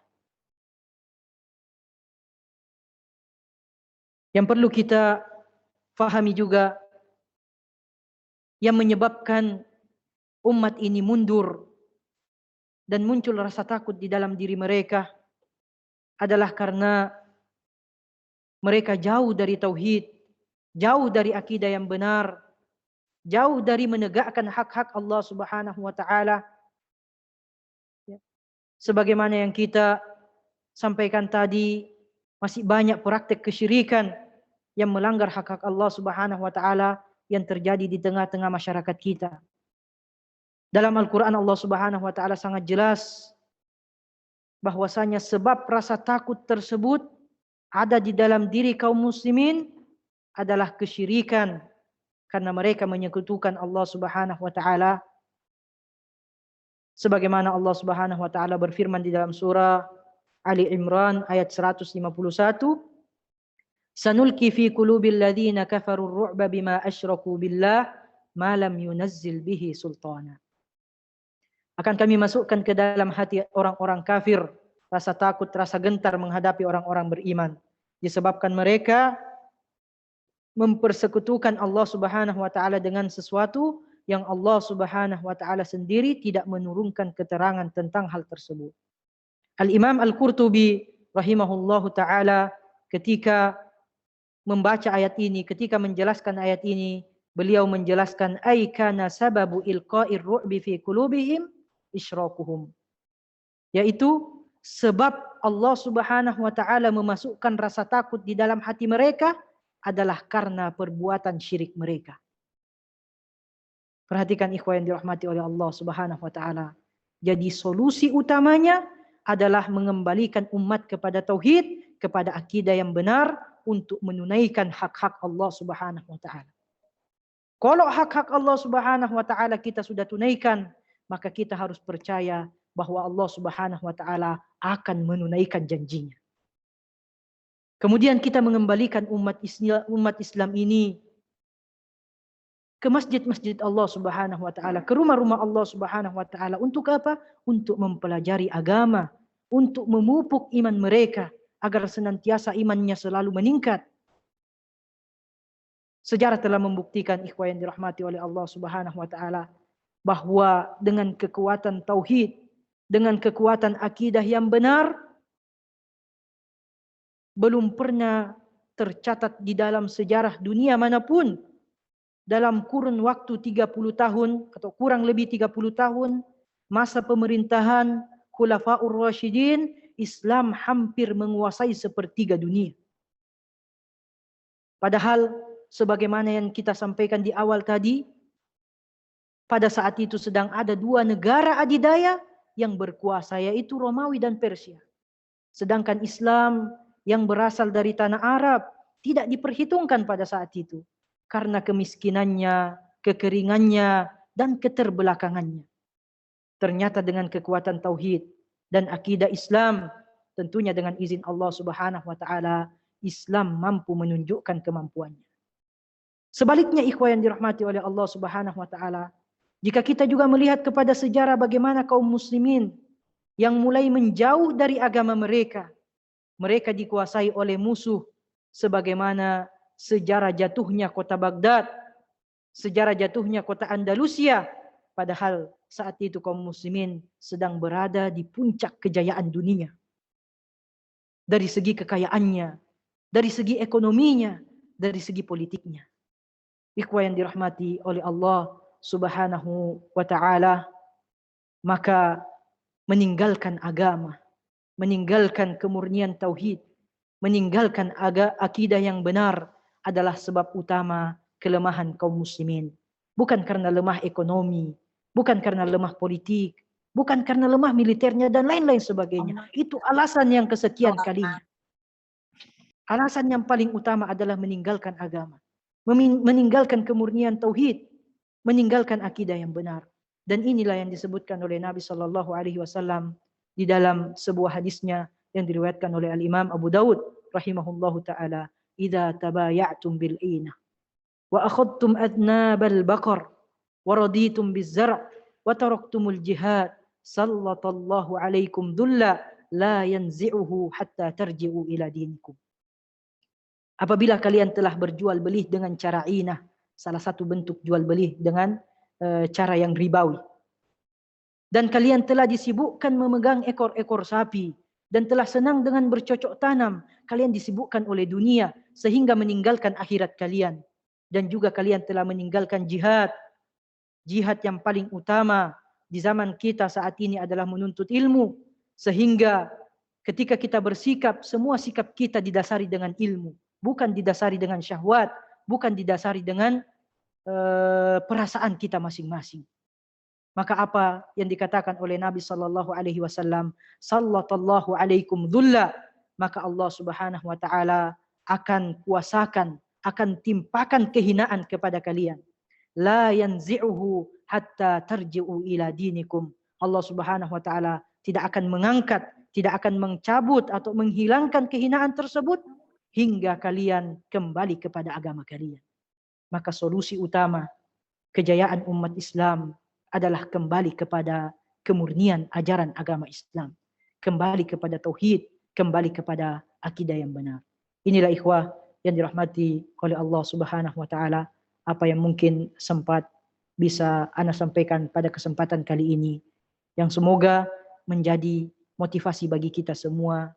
Yang perlu kita fahami juga, yang menyebabkan umat ini mundur dan muncul rasa takut di dalam diri mereka adalah karena mereka jauh dari tauhid, jauh dari akidah yang benar, jauh dari menegakkan hak-hak Allah Subhanahu wa taala. Sebagaimana yang kita sampaikan tadi, masih banyak praktek kesyirikan yang melanggar hak-hak Allah Subhanahu wa taala yang terjadi di tengah-tengah masyarakat kita. Dalam Al-Quran Allah Subhanahu wa taala sangat jelas bahwasanya sebab rasa takut tersebut ada di dalam diri kaum muslimin adalah kesyirikan, karena mereka menyekutukan Allah Subhanahu wa taala. Sebagaimana Allah Subhanahu wa taala berfirman di dalam surah Ali Imran ayat 151, Sanulki fi qulubil ladzina kafaru ar-ru'ba bima asyraku billah ma lam yunazzil bihi sultana. Akan kami masukkan ke dalam hati orang-orang kafir rasa takut, rasa gentar menghadapi orang-orang beriman, disebabkan mereka mempersekutukan Allah Subhanahu wa taala dengan sesuatu yang Allah Subhanahu wa taala sendiri tidak menurunkan keterangan tentang hal tersebut. Al-Imam Al-Qurtubi rahimahullahu taala ketika membaca ayat ini, ketika menjelaskan ayat ini, beliau menjelaskan ay kana sababu ilqa'ir ru'bi fi qulubihim isyrakuhum, yaitu sebab Allah Subhanahu wa taala memasukkan rasa takut di dalam hati mereka adalah karena perbuatan syirik mereka. Perhatikan ikhwan yang dirahmati oleh Allah Subhanahu wa taala. Jadi solusi utamanya adalah mengembalikan umat kepada tauhid, kepada akidah yang benar untuk menunaikan hak-hak Allah Subhanahu wa taala. Kalau hak-hak Allah Subhanahu wa taala kita sudah tunaikan, maka kita harus percaya bahwa Allah Subhanahu wa taala akan menunaikan janjinya. ⁇ Kemudian kita mengembalikan umat Islam ini ke masjid-masjid Allah Subhanahu wa taala, ke rumah-rumah Allah Subhanahu wa taala. Untuk apa? Untuk mempelajari agama, untuk memupuk iman mereka agar senantiasa imannya selalu meningkat. Sejarah telah membuktikan, ikhwan yang dirahmati oleh Allah Subhanahu wa taala, bahwa dengan kekuatan tauhid, dengan kekuatan akidah yang benar, belum pernah tercatat di dalam sejarah dunia manapun dalam kurun waktu 30 tahun atau kurang lebih 30 tahun masa pemerintahan Khulafaur Rasyidin, Islam hampir menguasai sepertiga dunia. Padahal sebagaimana yang kita sampaikan di awal tadi, pada saat itu sedang ada dua negara adidaya yang berkuasa, yaitu Romawi dan Persia. Sedangkan Islam yang berasal dari tanah Arab tidak diperhitungkan pada saat itu karena kemiskinannya, kekeringannya, dan keterbelakangannya. Ternyata dengan kekuatan tauhid dan akidah Islam, tentunya dengan izin Allah Subhanahu wa taala, Islam mampu menunjukkan kemampuannya. Sebaliknya, ikhwan yang dirahmati oleh Allah Subhanahu wa taala, jika kita juga melihat kepada sejarah bagaimana kaum muslimin yang mulai menjauh dari agama mereka, mereka dikuasai oleh musuh, sebagaimana sejarah jatuhnya kota Baghdad, sejarah jatuhnya kota Andalusia, padahal saat itu kaum muslimin sedang berada di puncak kejayaan dunia. Dari segi kekayaannya, dari segi ekonominya, dari segi politiknya. Ikhwan yang dirahmati oleh Allah Subhanahu wa taala, maka meninggalkan agama, meninggalkan kemurnian tauhid, meninggalkan akidah yang benar adalah sebab utama kelemahan kaum muslimin. Bukan karena lemah ekonomi, bukan karena lemah politik, bukan karena lemah militernya dan lain-lain sebagainya. Itu alasan yang kesekian kalinya. Alasan yang paling utama adalah meninggalkan agama, meninggalkan kemurnian tauhid, meninggalkan akidah yang benar. Dan inilah yang disebutkan oleh Nabi Shallallahu Alaihi Wasallam di dalam sebuah hadisnya yang diriwayatkan oleh Al-Imam Abu Dawud rahimahullahu taala, "Idza tabaya'tum bil 'inah wa akhadtum adnabal baqar wa raditum biz-zar' wa taraktumul jihad, sallallahu alaikum dhulla la yanzi'uhu hatta tarji'u ila dinikum." Apabila kalian telah berjual beli dengan cara inah, salah satu bentuk jual beli dengan cara yang ribawi, dan kalian telah disibukkan memegang ekor-ekor sapi, dan telah senang dengan bercocok tanam, kalian disibukkan oleh dunia sehingga meninggalkan akhirat kalian, dan juga kalian telah meninggalkan jihad. Jihad yang paling utama di zaman kita saat ini adalah menuntut ilmu, sehingga ketika kita bersikap, semua sikap kita didasari dengan ilmu, bukan didasari dengan syahwat, bukan didasari dengan perasaan kita masing-masing. Maka apa yang dikatakan oleh Nabi Sallallahu Alaihi Wasallam, sallallahu alaikum dhulla, maka Allah Subhanahu Wa Taala akan kuasakan, akan timpakan kehinaan kepada kalian. La yanzi'uhu hatta tarji'u ila dinikum. Allah Subhanahu Wa Taala tidak akan mengangkat, tidak akan mencabut atau menghilangkan kehinaan tersebut hingga kalian kembali kepada agama kalian. Maka solusi utama kejayaan umat Islam adalah kembali kepada kemurnian ajaran agama Islam, kembali kepada tauhid, kembali kepada akidah yang benar. Inilah ikhwah yang dirahmati oleh Allah Subhanahu wa taala, apa yang mungkin sempat bisa ana sampaikan pada kesempatan kali ini, yang semoga menjadi motivasi bagi kita semua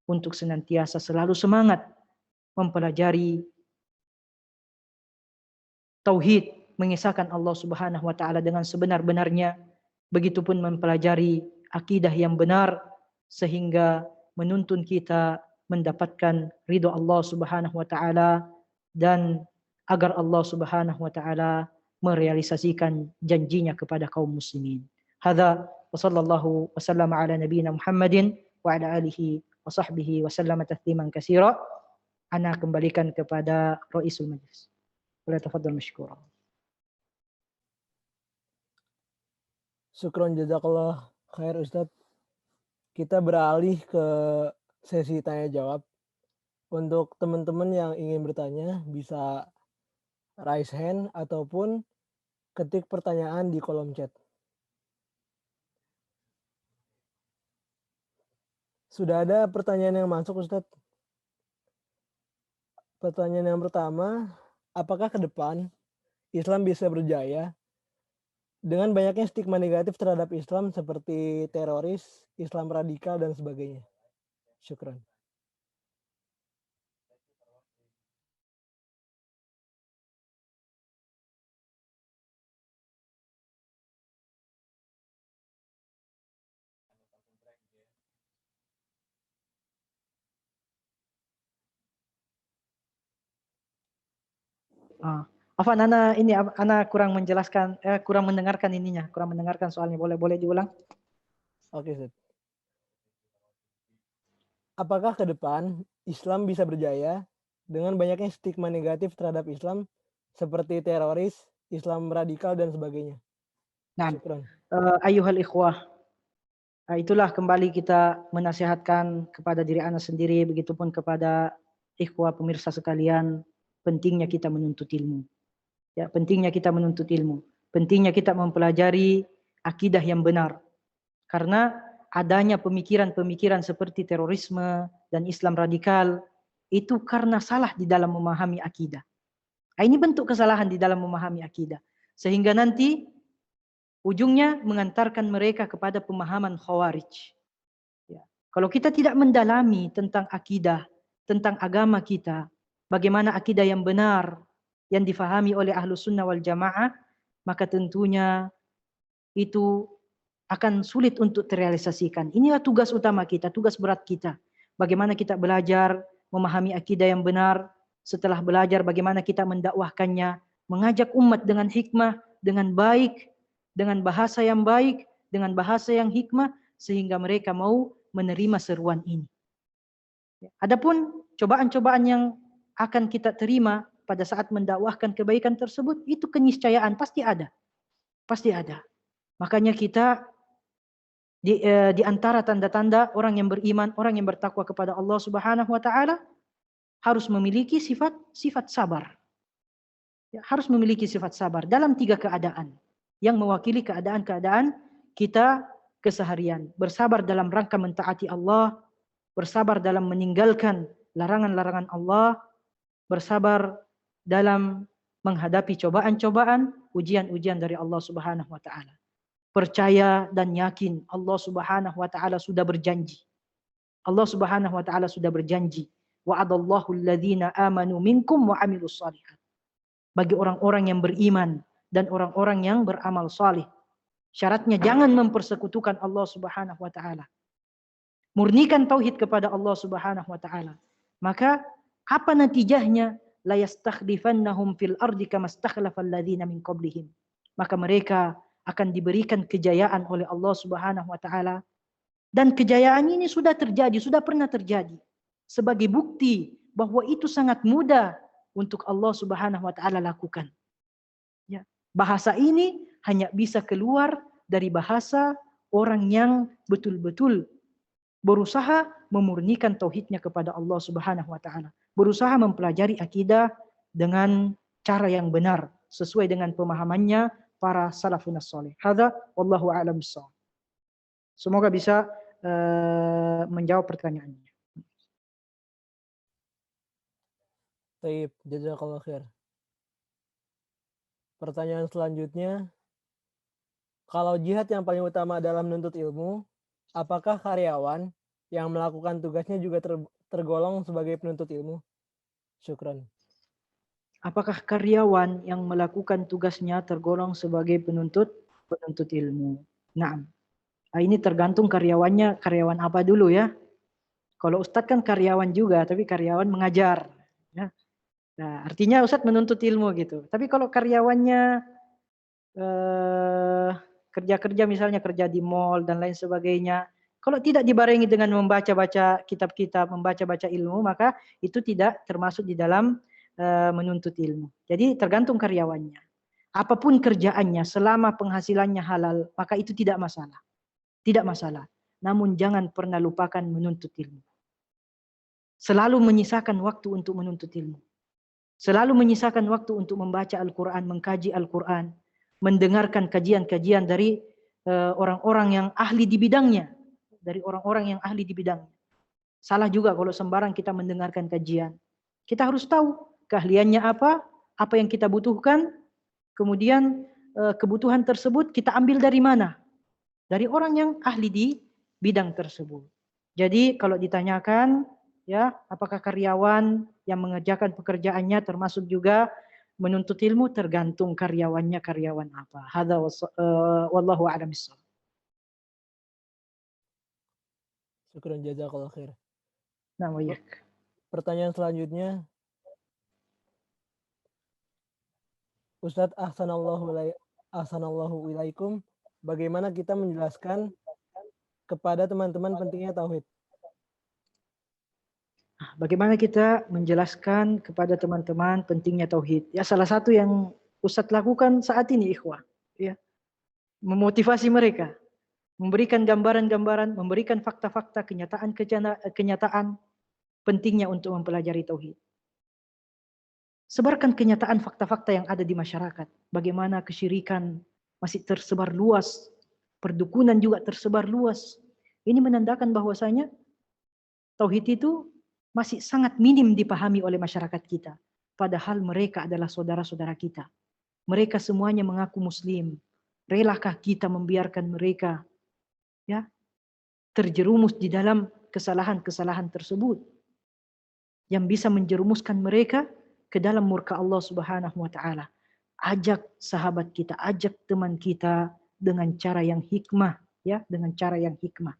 untuk senantiasa selalu semangat mempelajari tauhid, mengisahkan Allah Subhanahu wa taala dengan sebenar-benarnya, begitupun mempelajari akidah yang benar sehingga menuntun kita mendapatkan ridho Allah Subhanahu wa taala, dan agar Allah Subhanahu wa taala merealisasikan janjinya kepada kaum muslimin. Hadza wa sallallahu wasallam ala nabiyyina Muhammadin wa ala alihi wa sahbihi wa sallama tatsliman katsira. Ana kembalikan kepada Raisul Majlis. Boleh tafadhal masykuran. Syukron jazakallah khair Ustadz. Kita beralih ke sesi tanya jawab. Untuk teman-teman yang ingin bertanya bisa raise hand ataupun ketik pertanyaan di kolom chat. Sudah ada pertanyaan yang masuk, Ustadz. Pertanyaan yang pertama, apakah ke depan Islam bisa berjaya dengan banyaknya stigma negatif terhadap Islam seperti teroris, Islam radikal, dan sebagainya? Syukran. Afan, ana kurang menjelaskan, kurang mendengarkan ininya, kurang mendengarkan soalnya. Boleh diulang? Oke, Ustadz. Apakah ke depan Islam bisa berjaya dengan banyaknya stigma negatif terhadap Islam seperti teroris, Islam radikal, dan sebagainya? Nah, Syukran. ayuhal ikhwah, itulah kembali kita menasihatkan kepada diri anak sendiri, begitupun kepada ikhwah pemirsa sekalian, pentingnya kita menuntut ilmu. Ya, pentingnya kita menuntut ilmu. Pentingnya kita mempelajari akidah yang benar. Karena adanya pemikiran-pemikiran seperti terorisme dan Islam radikal itu karena salah di dalam memahami akidah. Ini bentuk kesalahan di dalam memahami akidah. Sehingga nanti ujungnya mengantarkan mereka kepada pemahaman khawarij. Ya. Kalau kita tidak mendalami tentang akidah, tentang agama kita, bagaimana akidah yang benar, yang difahami oleh Ahlus Sunnah wal Jamaah, maka tentunya itu akan sulit untuk terrealisasikan. Inilah tugas utama kita, tugas berat kita. Bagaimana kita belajar memahami akidah yang benar, setelah belajar bagaimana kita mendakwahkannya, mengajak umat dengan hikmah, dengan baik, dengan bahasa yang baik, dengan bahasa yang hikmah, sehingga mereka mau menerima seruan ini. Adapun cobaan-cobaan yang akan kita terima pada saat mendakwahkan kebaikan tersebut, itu keniscayaan, pasti ada. Pasti ada. Makanya kita di antara tanda-tanda orang yang beriman, orang yang bertakwa kepada Allah Subhanahu wa taala harus memiliki sifat sabar. Ya, harus memiliki sifat sabar dalam 3 keadaan yang mewakili keadaan-keadaan kita keseharian. Bersabar dalam rangka mentaati Allah, bersabar dalam meninggalkan larangan-larangan Allah, bersabar dalam menghadapi cobaan-cobaan, ujian-ujian dari Allah Subhanahu wa taala. Percaya dan yakin Allah Subhanahu wa taala sudah berjanji. Allah Subhanahu wa taala sudah berjanji, wa'adallahu alladhina amanu minkum wa 'amilus shalihat. Bagi orang-orang yang beriman dan orang-orang yang beramal saleh. Syaratnya jangan mempersekutukan Allah Subhanahu wa taala. Murnikan tauhid kepada Allah Subhanahu wa taala. Maka apa natijahnya? La yastakhlifannahum fil ardi kama stakhlafal ladzina min qablihim. Maka mereka akan diberikan kejayaan oleh Allah Subhanahu wa taala. Dan kejayaan ini sudah terjadi, sudah pernah terjadi. Sebagai bukti bahwa itu sangat mudah untuk Allah Subhanahu wa taala lakukan. Ya, bahasa ini hanya bisa keluar dari bahasa orang yang betul-betul berusaha memurnikan tauhidnya kepada Allah Subhanahu wa taala. Berusaha mempelajari akidah dengan cara yang benar sesuai dengan pemahamannya para salafun salih. Hadza wallahu a'lam bissawab. Semoga bisa menjawab pertanyaannya. Baik, jazakallahu khair. Pertanyaan selanjutnya, kalau jihad yang paling utama adalah menuntut ilmu, apakah karyawan yang melakukan tugasnya juga tergolong sebagai penuntut ilmu? Syukran. Apakah karyawan yang melakukan tugasnya tergolong sebagai penuntut ilmu? Nah, ini tergantung karyawannya, karyawan apa dulu ya. Kalau Ustadz kan karyawan juga, tapi karyawan mengajar. Ya. Nah, artinya Ustadz menuntut ilmu gitu. Tapi kalau karyawannya kerja-kerja misalnya kerja di mall dan lain sebagainya, kalau tidak dibarengi dengan membaca-baca kitab-kitab, membaca-baca ilmu, maka itu tidak termasuk di dalam menuntut ilmu. Jadi tergantung karyawannya. Apapun kerjaannya, selama penghasilannya halal, maka itu tidak masalah. Tidak masalah. Namun jangan pernah lupakan menuntut ilmu. Selalu menyisakan waktu untuk menuntut ilmu. Selalu menyisakan waktu untuk membaca Al-Quran, mengkaji Al-Quran, mendengarkan kajian-kajian dari orang-orang yang ahli di bidangnya. Dari orang-orang yang ahli di bidangnya. Salah juga kalau sembarang kita mendengarkan kajian. Kita harus tahu keahliannya apa yang kita butuhkan, kemudian kebutuhan tersebut kita ambil dari mana? Dari orang yang ahli di bidang tersebut. Jadi kalau ditanyakan, ya, apakah karyawan yang mengerjakan pekerjaannya termasuk juga menuntut ilmu, tergantung karyawannya karyawan apa. Hadza wallahu a'lam bissawab. Syukran jazakallahu khair. Nah, ya. Pertanyaan selanjutnya, Ustadz ahsanallahu ilaikum, bagaimana kita menjelaskan kepada teman-teman pentingnya tauhid? Bagaimana kita menjelaskan kepada teman-teman pentingnya tauhid? Ya, salah satu yang Ustadz lakukan saat ini, ikhwah, ya, memotivasi mereka, memberikan gambaran-gambaran, memberikan fakta-fakta, kenyataan pentingnya untuk mempelajari tauhid. Sebarkan kenyataan fakta-fakta yang ada di masyarakat. Bagaimana kesyirikan masih tersebar luas, perdukunan juga tersebar luas. Ini menandakan bahwasanya tauhid itu masih sangat minim dipahami oleh masyarakat kita. Padahal mereka adalah saudara-saudara kita. Mereka semuanya mengaku muslim. Relakah kita membiarkan mereka, ya, terjerumus di dalam kesalahan-kesalahan tersebut yang bisa menjerumuskan mereka ke dalam murka Allah Subhanahu wa taala? Ajak sahabat kita, ajak teman kita dengan cara yang hikmah, ya, dengan cara yang hikmah.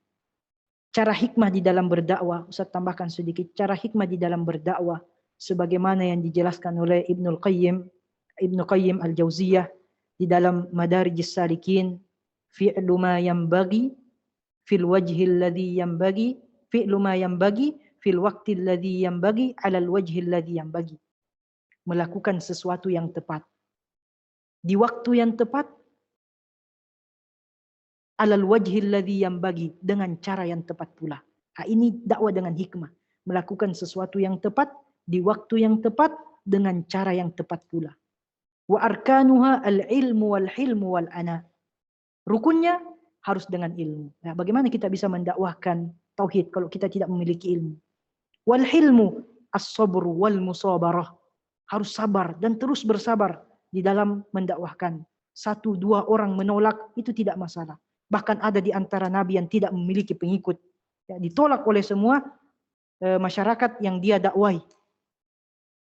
Cara hikmah di dalam berdakwah, Ustaz tambahkan sedikit, cara hikmah di dalam berdakwah sebagaimana yang dijelaskan oleh Ibnu Qayyim Al-Jauziyah di dalam Madarijus Salikin, fi'lu ma yanbaghi fil wajhi alladhi yanbaghi, fi'lu ma yanbaghi fil waqti alladhi yanbaghi 'ala al-wajhi alladhi yanbaghi. Melakukan sesuatu yang tepat di waktu yang tepat, 'alal wajhi alladhi yanbaghi, dengan cara yang tepat pula. Nah, ini dakwah dengan hikmah, melakukan sesuatu yang tepat di waktu yang tepat dengan cara yang tepat pula. Wa arkanuha al-ilmu wal hilmu wal ana. Rukunnya harus dengan ilmu. Nah, bagaimana kita bisa mendakwahkan tauhid kalau kita tidak memiliki ilmu? Wal hilmu as-sabr wal musabarah. Harus sabar dan terus bersabar di dalam mendakwahkan. 1-2 orang menolak itu tidak masalah. Bahkan ada di antara nabi yang tidak memiliki pengikut, ya, ditolak oleh semua masyarakat yang dia dakwai.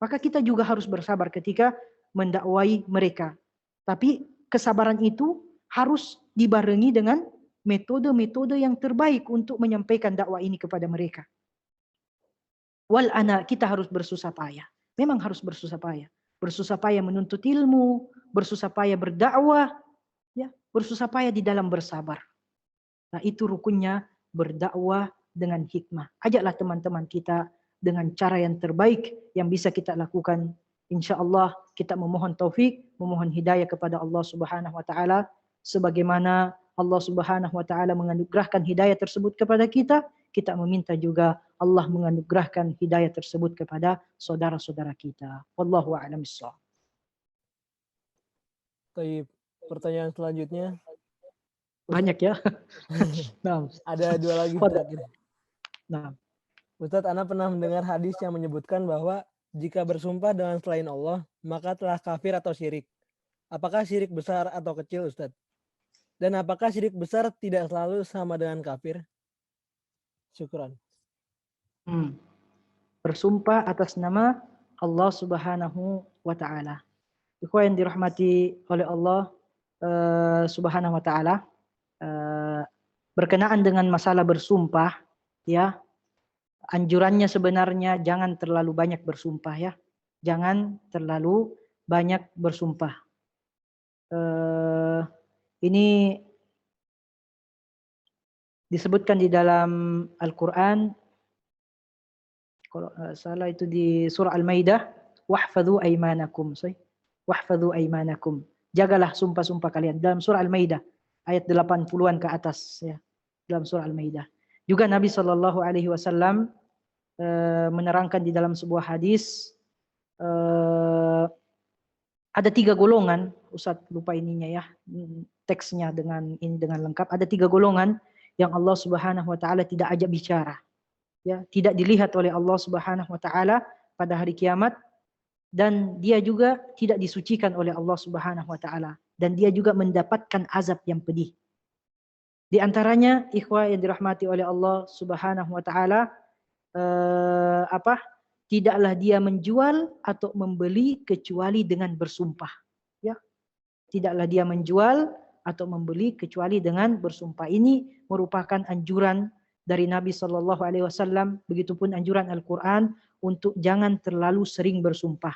Maka kita juga harus bersabar ketika mendakwai mereka. Tapi kesabaran itu harus dibarengi dengan metode-metode yang terbaik untuk menyampaikan dakwah ini kepada mereka. Wal ana, kita harus bersusah payah. Memang harus bersusah payah. Bersusah payah menuntut ilmu, bersusah payah berdakwah, ya, bersusah payah di dalam bersabar. Nah, itu rukunnya berdakwah dengan hikmah. Ajaklah teman-teman kita dengan cara yang terbaik yang bisa kita lakukan. Insya Allah kita memohon taufik, memohon hidayah kepada Allah Subhanahu wa taala sebagaimana Allah Subhanahu wa taala menganugerahkan hidayah tersebut kepada kita, kita meminta juga Allah menganugerahkan hidayah tersebut kepada saudara-saudara kita. Wallahu a'lam bishawab. Baik, pertanyaan selanjutnya. Banyak ya. Nah, Ada 2 lagi terakhir. nah, Ustadz, Ana pernah mendengar hadis yang menyebutkan bahwa jika bersumpah dengan selain Allah, maka telah kafir atau syirik. Apakah syirik besar atau kecil, Ustadz? Dan apakah syirik besar tidak selalu sama dengan kafir? Syukran. Bersumpah atas nama Allah Subhanahu wa taala. Ikhwan yang dirahmati oleh Allah Subhanahu wa taala, berkenaan dengan masalah bersumpah, ya, anjurannya sebenarnya jangan terlalu banyak bersumpah, ya. Jangan terlalu banyak bersumpah. Ini disebutkan di dalam Al-Quran, kalau salah itu di surah Al-Maidah, wahfadhu aimanakum. Wahfadhu aimanakum. Jagalah sumpah-sumpah kalian. Dalam surah Al-Maidah ayat 80-an ke atas, ya. Dalam surah Al-Maidah. Juga Nabi SAW menerangkan di dalam sebuah hadis ada 3 golongan, Ustadz lupa ininya ya, teksnya dengan lengkap. Ada 3 golongan yang Allah Subhanahu wa taala tidak ajak bicara. Ya, tidak dilihat oleh Allah Subhanahu wa taala pada hari kiamat, dan dia juga tidak disucikan oleh Allah Subhanahu wa taala, dan dia juga mendapatkan azab yang pedih. Di antaranya ikhwah yang dirahmati oleh Allah Subhanahu wa taala, tidaklah dia menjual atau membeli kecuali dengan bersumpah. Ya. Tidaklah dia menjual atau membeli kecuali dengan bersumpah. Ini merupakan anjuran dari Nabi Shallallahu Alaihi Wasallam, begitupun anjuran Al-Quran untuk jangan terlalu sering bersumpah.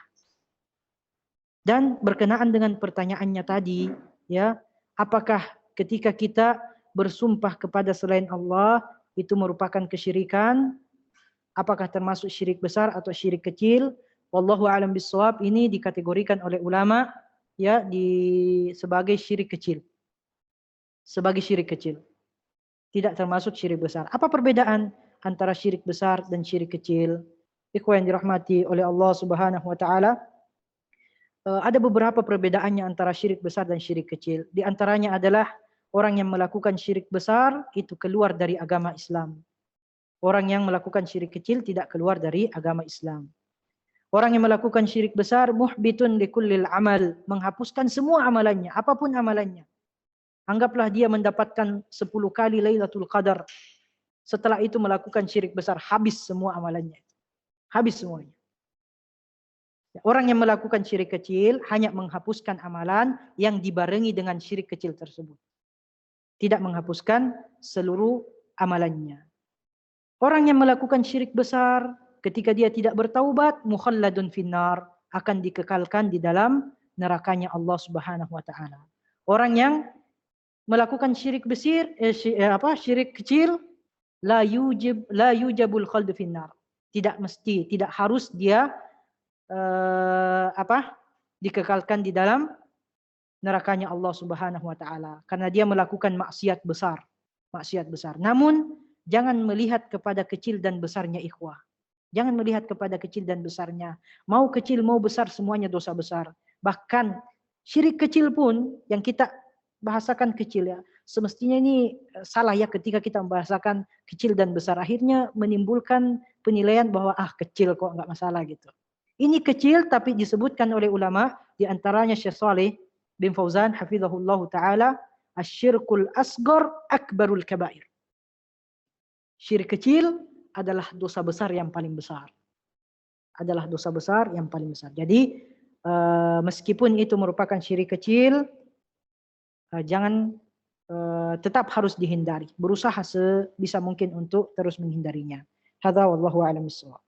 Dan berkenaan dengan pertanyaannya tadi, ya, apakah ketika kita bersumpah kepada selain Allah itu merupakan kesyirikan? Apakah termasuk syirik besar atau syirik kecil? Wallahu a'lam bishawab. Ini dikategorikan oleh ulama ya sebagai syirik kecil. Sebagai syirik kecil. Tidak termasuk syirik besar. Apa perbedaan antara syirik besar dan syirik kecil? Ikhwan yang dirahmati oleh Allah Subhanahu wa taala, ada beberapa perbedaannya antara syirik besar dan syirik kecil. Di antaranya adalah orang yang melakukan syirik besar itu keluar dari agama Islam. Orang yang melakukan syirik kecil tidak keluar dari agama Islam. Orang yang melakukan syirik besar muhbitun likullil amal, menghapuskan semua amalannya, apapun amalannya. Anggaplah dia mendapatkan 10 kali Lailatul Qadar. Setelah itu melakukan syirik besar, habis semua amalannya. Habis semuanya. Orang yang melakukan syirik kecil hanya menghapuskan amalan yang dibarengi dengan syirik kecil tersebut. Tidak menghapuskan seluruh amalannya. Orang yang melakukan syirik besar, ketika dia tidak bertaubat, mukhalladun finnar, akan dikekalkan di dalam nerakanya Allah Subhanahu wa taala. Orang yang melakukan syirik besar, syirik kecil, la yujabul khald finnar. Tidak mesti, tidak harus dia dikekalkan di dalam nerakanya Allah Subhanahu wa taala karena dia melakukan maksiat besar. Maksiat besar. Namun jangan melihat kepada kecil dan besarnya ikhwah. Jangan melihat kepada kecil dan besarnya. Mau kecil mau besar semuanya dosa besar. Bahkan syirik kecil pun yang kita bahasakan kecil ya. Semestinya ini salah ya ketika kita membahasakan kecil dan besar. Akhirnya menimbulkan penilaian bahwa kecil kok nggak masalah gitu. Ini kecil tapi disebutkan oleh ulama di antaranya Syekh Saleh bin Fauzan hafizahullahu taala, asyirkul asghar akbarul kabair. Syirik kecil adalah dosa besar yang paling besar. Adalah dosa besar yang paling besar. Jadi meskipun itu merupakan syirik kecil, jangan tetap harus dihindari. Berusaha sebisa mungkin untuk terus menghindarinya. Hadza wallahu a'lam bishawab.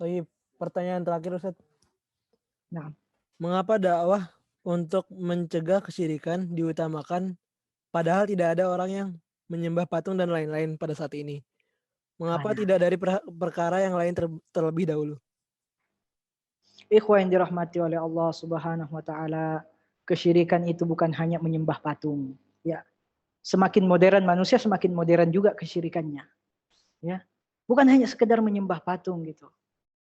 Baik, pertanyaan terakhir Ustaz. Nah, mengapa dakwah untuk mencegah kesyirikan diutamakan padahal tidak ada orang yang menyembah patung dan lain-lain pada saat ini? Mengapa tidak dari perkara yang lain terlebih dahulu? Ikhwan yang dirahmati oleh Allah Subhanahu wa taala, kesyirikan itu bukan hanya menyembah patung, ya. Semakin modern manusia semakin modern juga kesyirikannya. Ya. Bukan hanya sekedar menyembah patung gitu.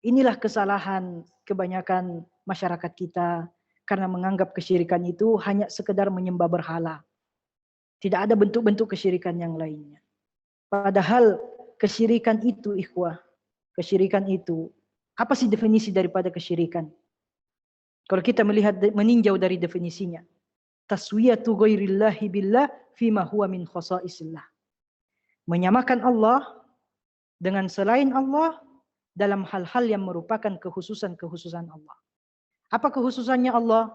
Inilah kesalahan kebanyakan masyarakat kita karena menganggap kesyirikan itu hanya sekedar menyembah berhala. Tidak ada bentuk-bentuk kesyirikan yang lainnya. Padahal kesyirikan itu ikhwah, kesyirikan itu, apa sih definisi daripada kesyirikan? Kalau kita melihat meninjau dari definisinya, taswiyatu ghairillahi billah fima huwa min khasaisillah. Menyamakan Allah dengan selain Allah dalam hal-hal yang merupakan kekhususan-kekhususan Allah. Apa kekhususannya Allah?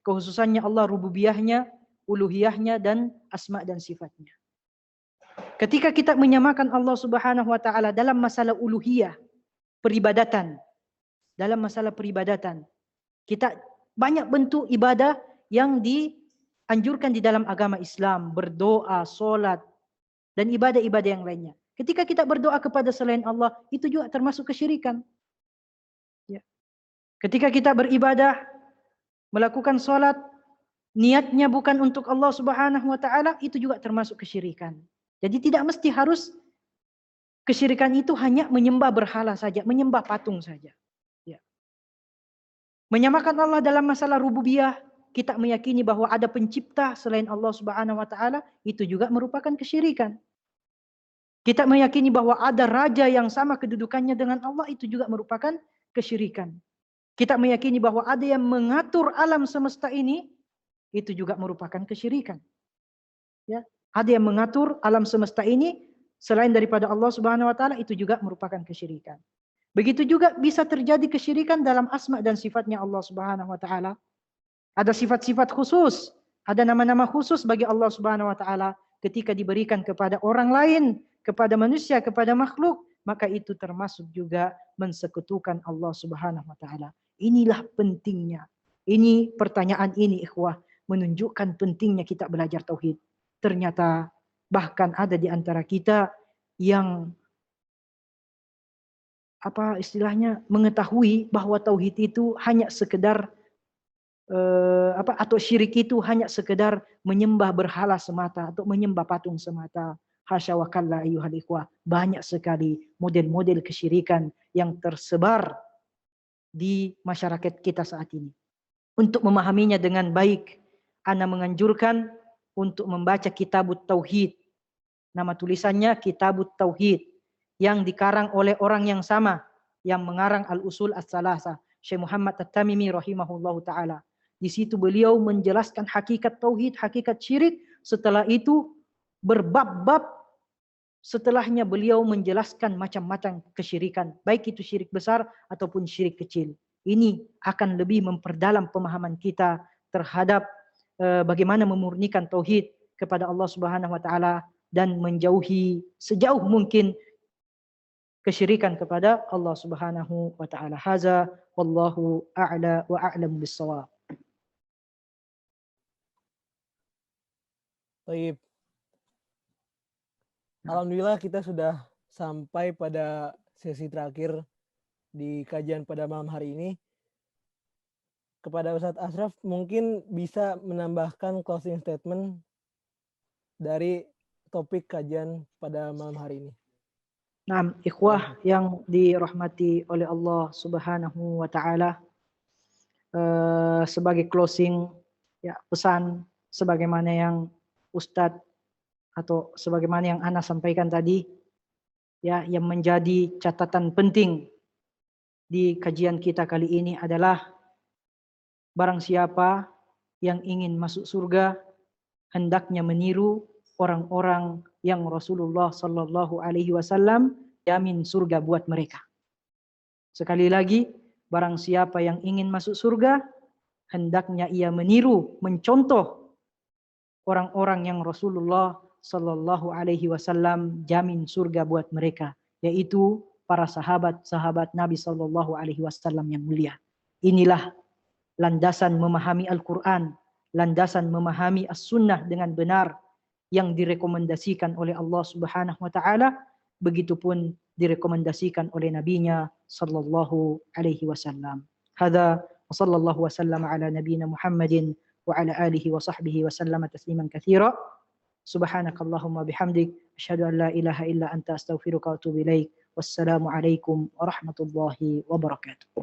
Kekhususannya Allah rububiyahnya, uluhiyahnya, dan asma dan sifatnya. Ketika kita menyamakan Allah Subhanahu wa taala dalam masalah uluhiyah, peribadatan, dalam masalah peribadatan, kita banyak bentuk ibadah yang dianjurkan di dalam agama Islam, berdoa, sholat, dan ibadah-ibadah yang lainnya. Ketika kita berdoa kepada selain Allah, itu juga termasuk kesyirikan. Ya. Ketika kita beribadah, melakukan sholat, niatnya bukan untuk Allah Subhanahu wa taala, itu juga termasuk kesyirikan. Jadi tidak mesti harus Kesyirikan itu hanya menyembah berhala saja, menyembah patung saja. Ya. Menyamakan Allah dalam masalah rububiyah, kita meyakini bahwa ada pencipta selain Allah Subhanahu wa taala, itu juga merupakan kesyirikan. Kita meyakini bahwa ada raja yang sama kedudukannya dengan Allah, itu juga merupakan kesyirikan. Kita meyakini bahwa ada yang mengatur alam semesta ini, itu juga merupakan kesyirikan. Ya, ada yang mengatur alam semesta ini selain daripada Allah Subhanahu wa taala, itu juga merupakan kesyirikan. Begitu juga bisa terjadi kesyirikan dalam asma dan sifatnya Allah Subhanahu wa taala. Ada sifat-sifat khusus, ada nama-nama khusus bagi Allah Subhanahu wa taala ketika diberikan kepada orang lain, kepada manusia, kepada makhluk, maka itu termasuk juga mensekutukan Allah Subhanahu wa taala. Inilah pentingnya. Ini pertanyaan ini ikhwah menunjukkan pentingnya kita belajar tauhid. Ternyata bahkan ada di antara kita yang apa istilahnya mengetahui bahwa tauhid itu hanya sekedar atau syirik itu hanya sekedar menyembah berhala semata atau menyembah patung semata. Hasya wa kalla ayyuhal ikhwah. Banyak sekali model-model kesyirikan yang tersebar di masyarakat kita saat ini. Untuk memahaminya dengan baik, ana menganjurkan untuk membaca Kitabut Tauhid. Nama tulisannya Kitabut Tauhid yang dikarang oleh orang yang sama yang mengarang Al-Usul As-Salasa, Syekh Muhammad At-Tamimi rahimahullahu taala. Di situ beliau menjelaskan hakikat tauhid, hakikat syirik. Setelah itu berbab-bab, setelahnya beliau menjelaskan macam-macam kesyirikan, baik itu syirik besar ataupun syirik kecil. Ini akan lebih memperdalam pemahaman kita terhadap bagaimana memurnikan tauhid kepada Allah Subhanahu wa taala dan menjauhi sejauh mungkin kesyirikan kepada Allah Subhanahu wa taala. Haza wallahu a'la wa a'lam bis-shawab. Baik. Alhamdulillah kita sudah sampai pada sesi terakhir di kajian pada malam hari ini. Kepada Ustadz Ashraf mungkin bisa menambahkan closing statement dari topik kajian pada malam hari ini. Nah, ikhwah yang dirahmati oleh Allah Subhanahu wa taala, sebagai closing ya pesan sebagaimana yang Ustadz atau sebagaimana yang Ana sampaikan tadi, ya yang menjadi catatan penting di kajian kita kali ini adalah barang siapa yang ingin masuk surga hendaknya meniru orang-orang yang Rasulullah Sallallahu Alaihi Wasallam jamin surga buat mereka. Sekali lagi, barang siapa yang ingin masuk surga hendaknya ia meniru, mencontoh orang-orang yang Rasulullah Sallallahu Alaihi Wasallam jamin surga buat mereka, yaitu para sahabat-sahabat Nabi Sallallahu Alaihi Wasallam yang mulia. Inilah landasan memahami Al-Quran, landasan memahami As-Sunnah dengan benar yang direkomendasikan oleh Allah Subhanahu Wa Taala, begitupun direkomendasikan oleh Nabinya Sallallahu Alaihi Wasallam. Hada wa sallallahu wasallam ala nabiyina Muhammadin wa ala alihi wa sahbihi wa sallama tasliman katsira. Subhanakallahumma bihamdik asyhadu an la ilaha illa anta astaghfiruka wa atubu ilaik. Wassalamu alaikum warahmatullahi wabarakatuh.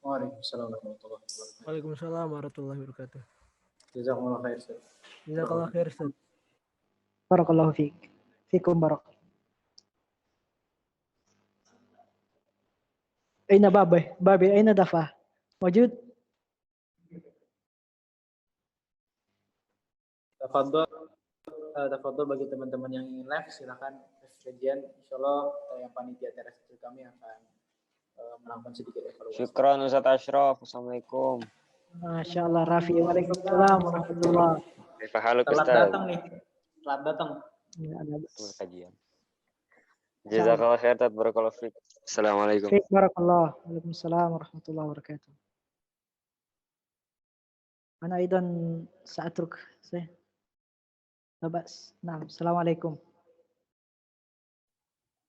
Waalaikumsalam warahmatullahi wabarakatuh. Waalaikumsalam warahmatullahi wabarakatuh. Jazakumullah khair. Jazakallah khair, Ustaz. Barakallahu fiik. Fikum barak. Aina babi? Babi aina dafa? Wajud? Tafadhol bagi teman-teman yang ingin live silakan kajian. Insyaallah yang panitia teras kecil kami akan melakukan sedikit evaluasi. Syukran Ustaz Ashraf. Assalamualaikum. Masya Allah Rafi. Waalaikumsalam warahmatullahi. Telat Telat datang nih. Telat datang. wabarakatuh. Kajian. Jazakallah khair, barakallahu fiik. Assalamualaikum. Fiik barakallah. Waalaikumsalam warahmatullahi wabarakatuh. Ana aidan sa'atruk saya. Babas. Nah, assalamualaikum.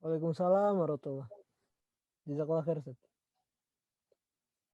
Waalaikumsalam warahmatullahi wabarakatuh. Jazakallah khair, Ustaz.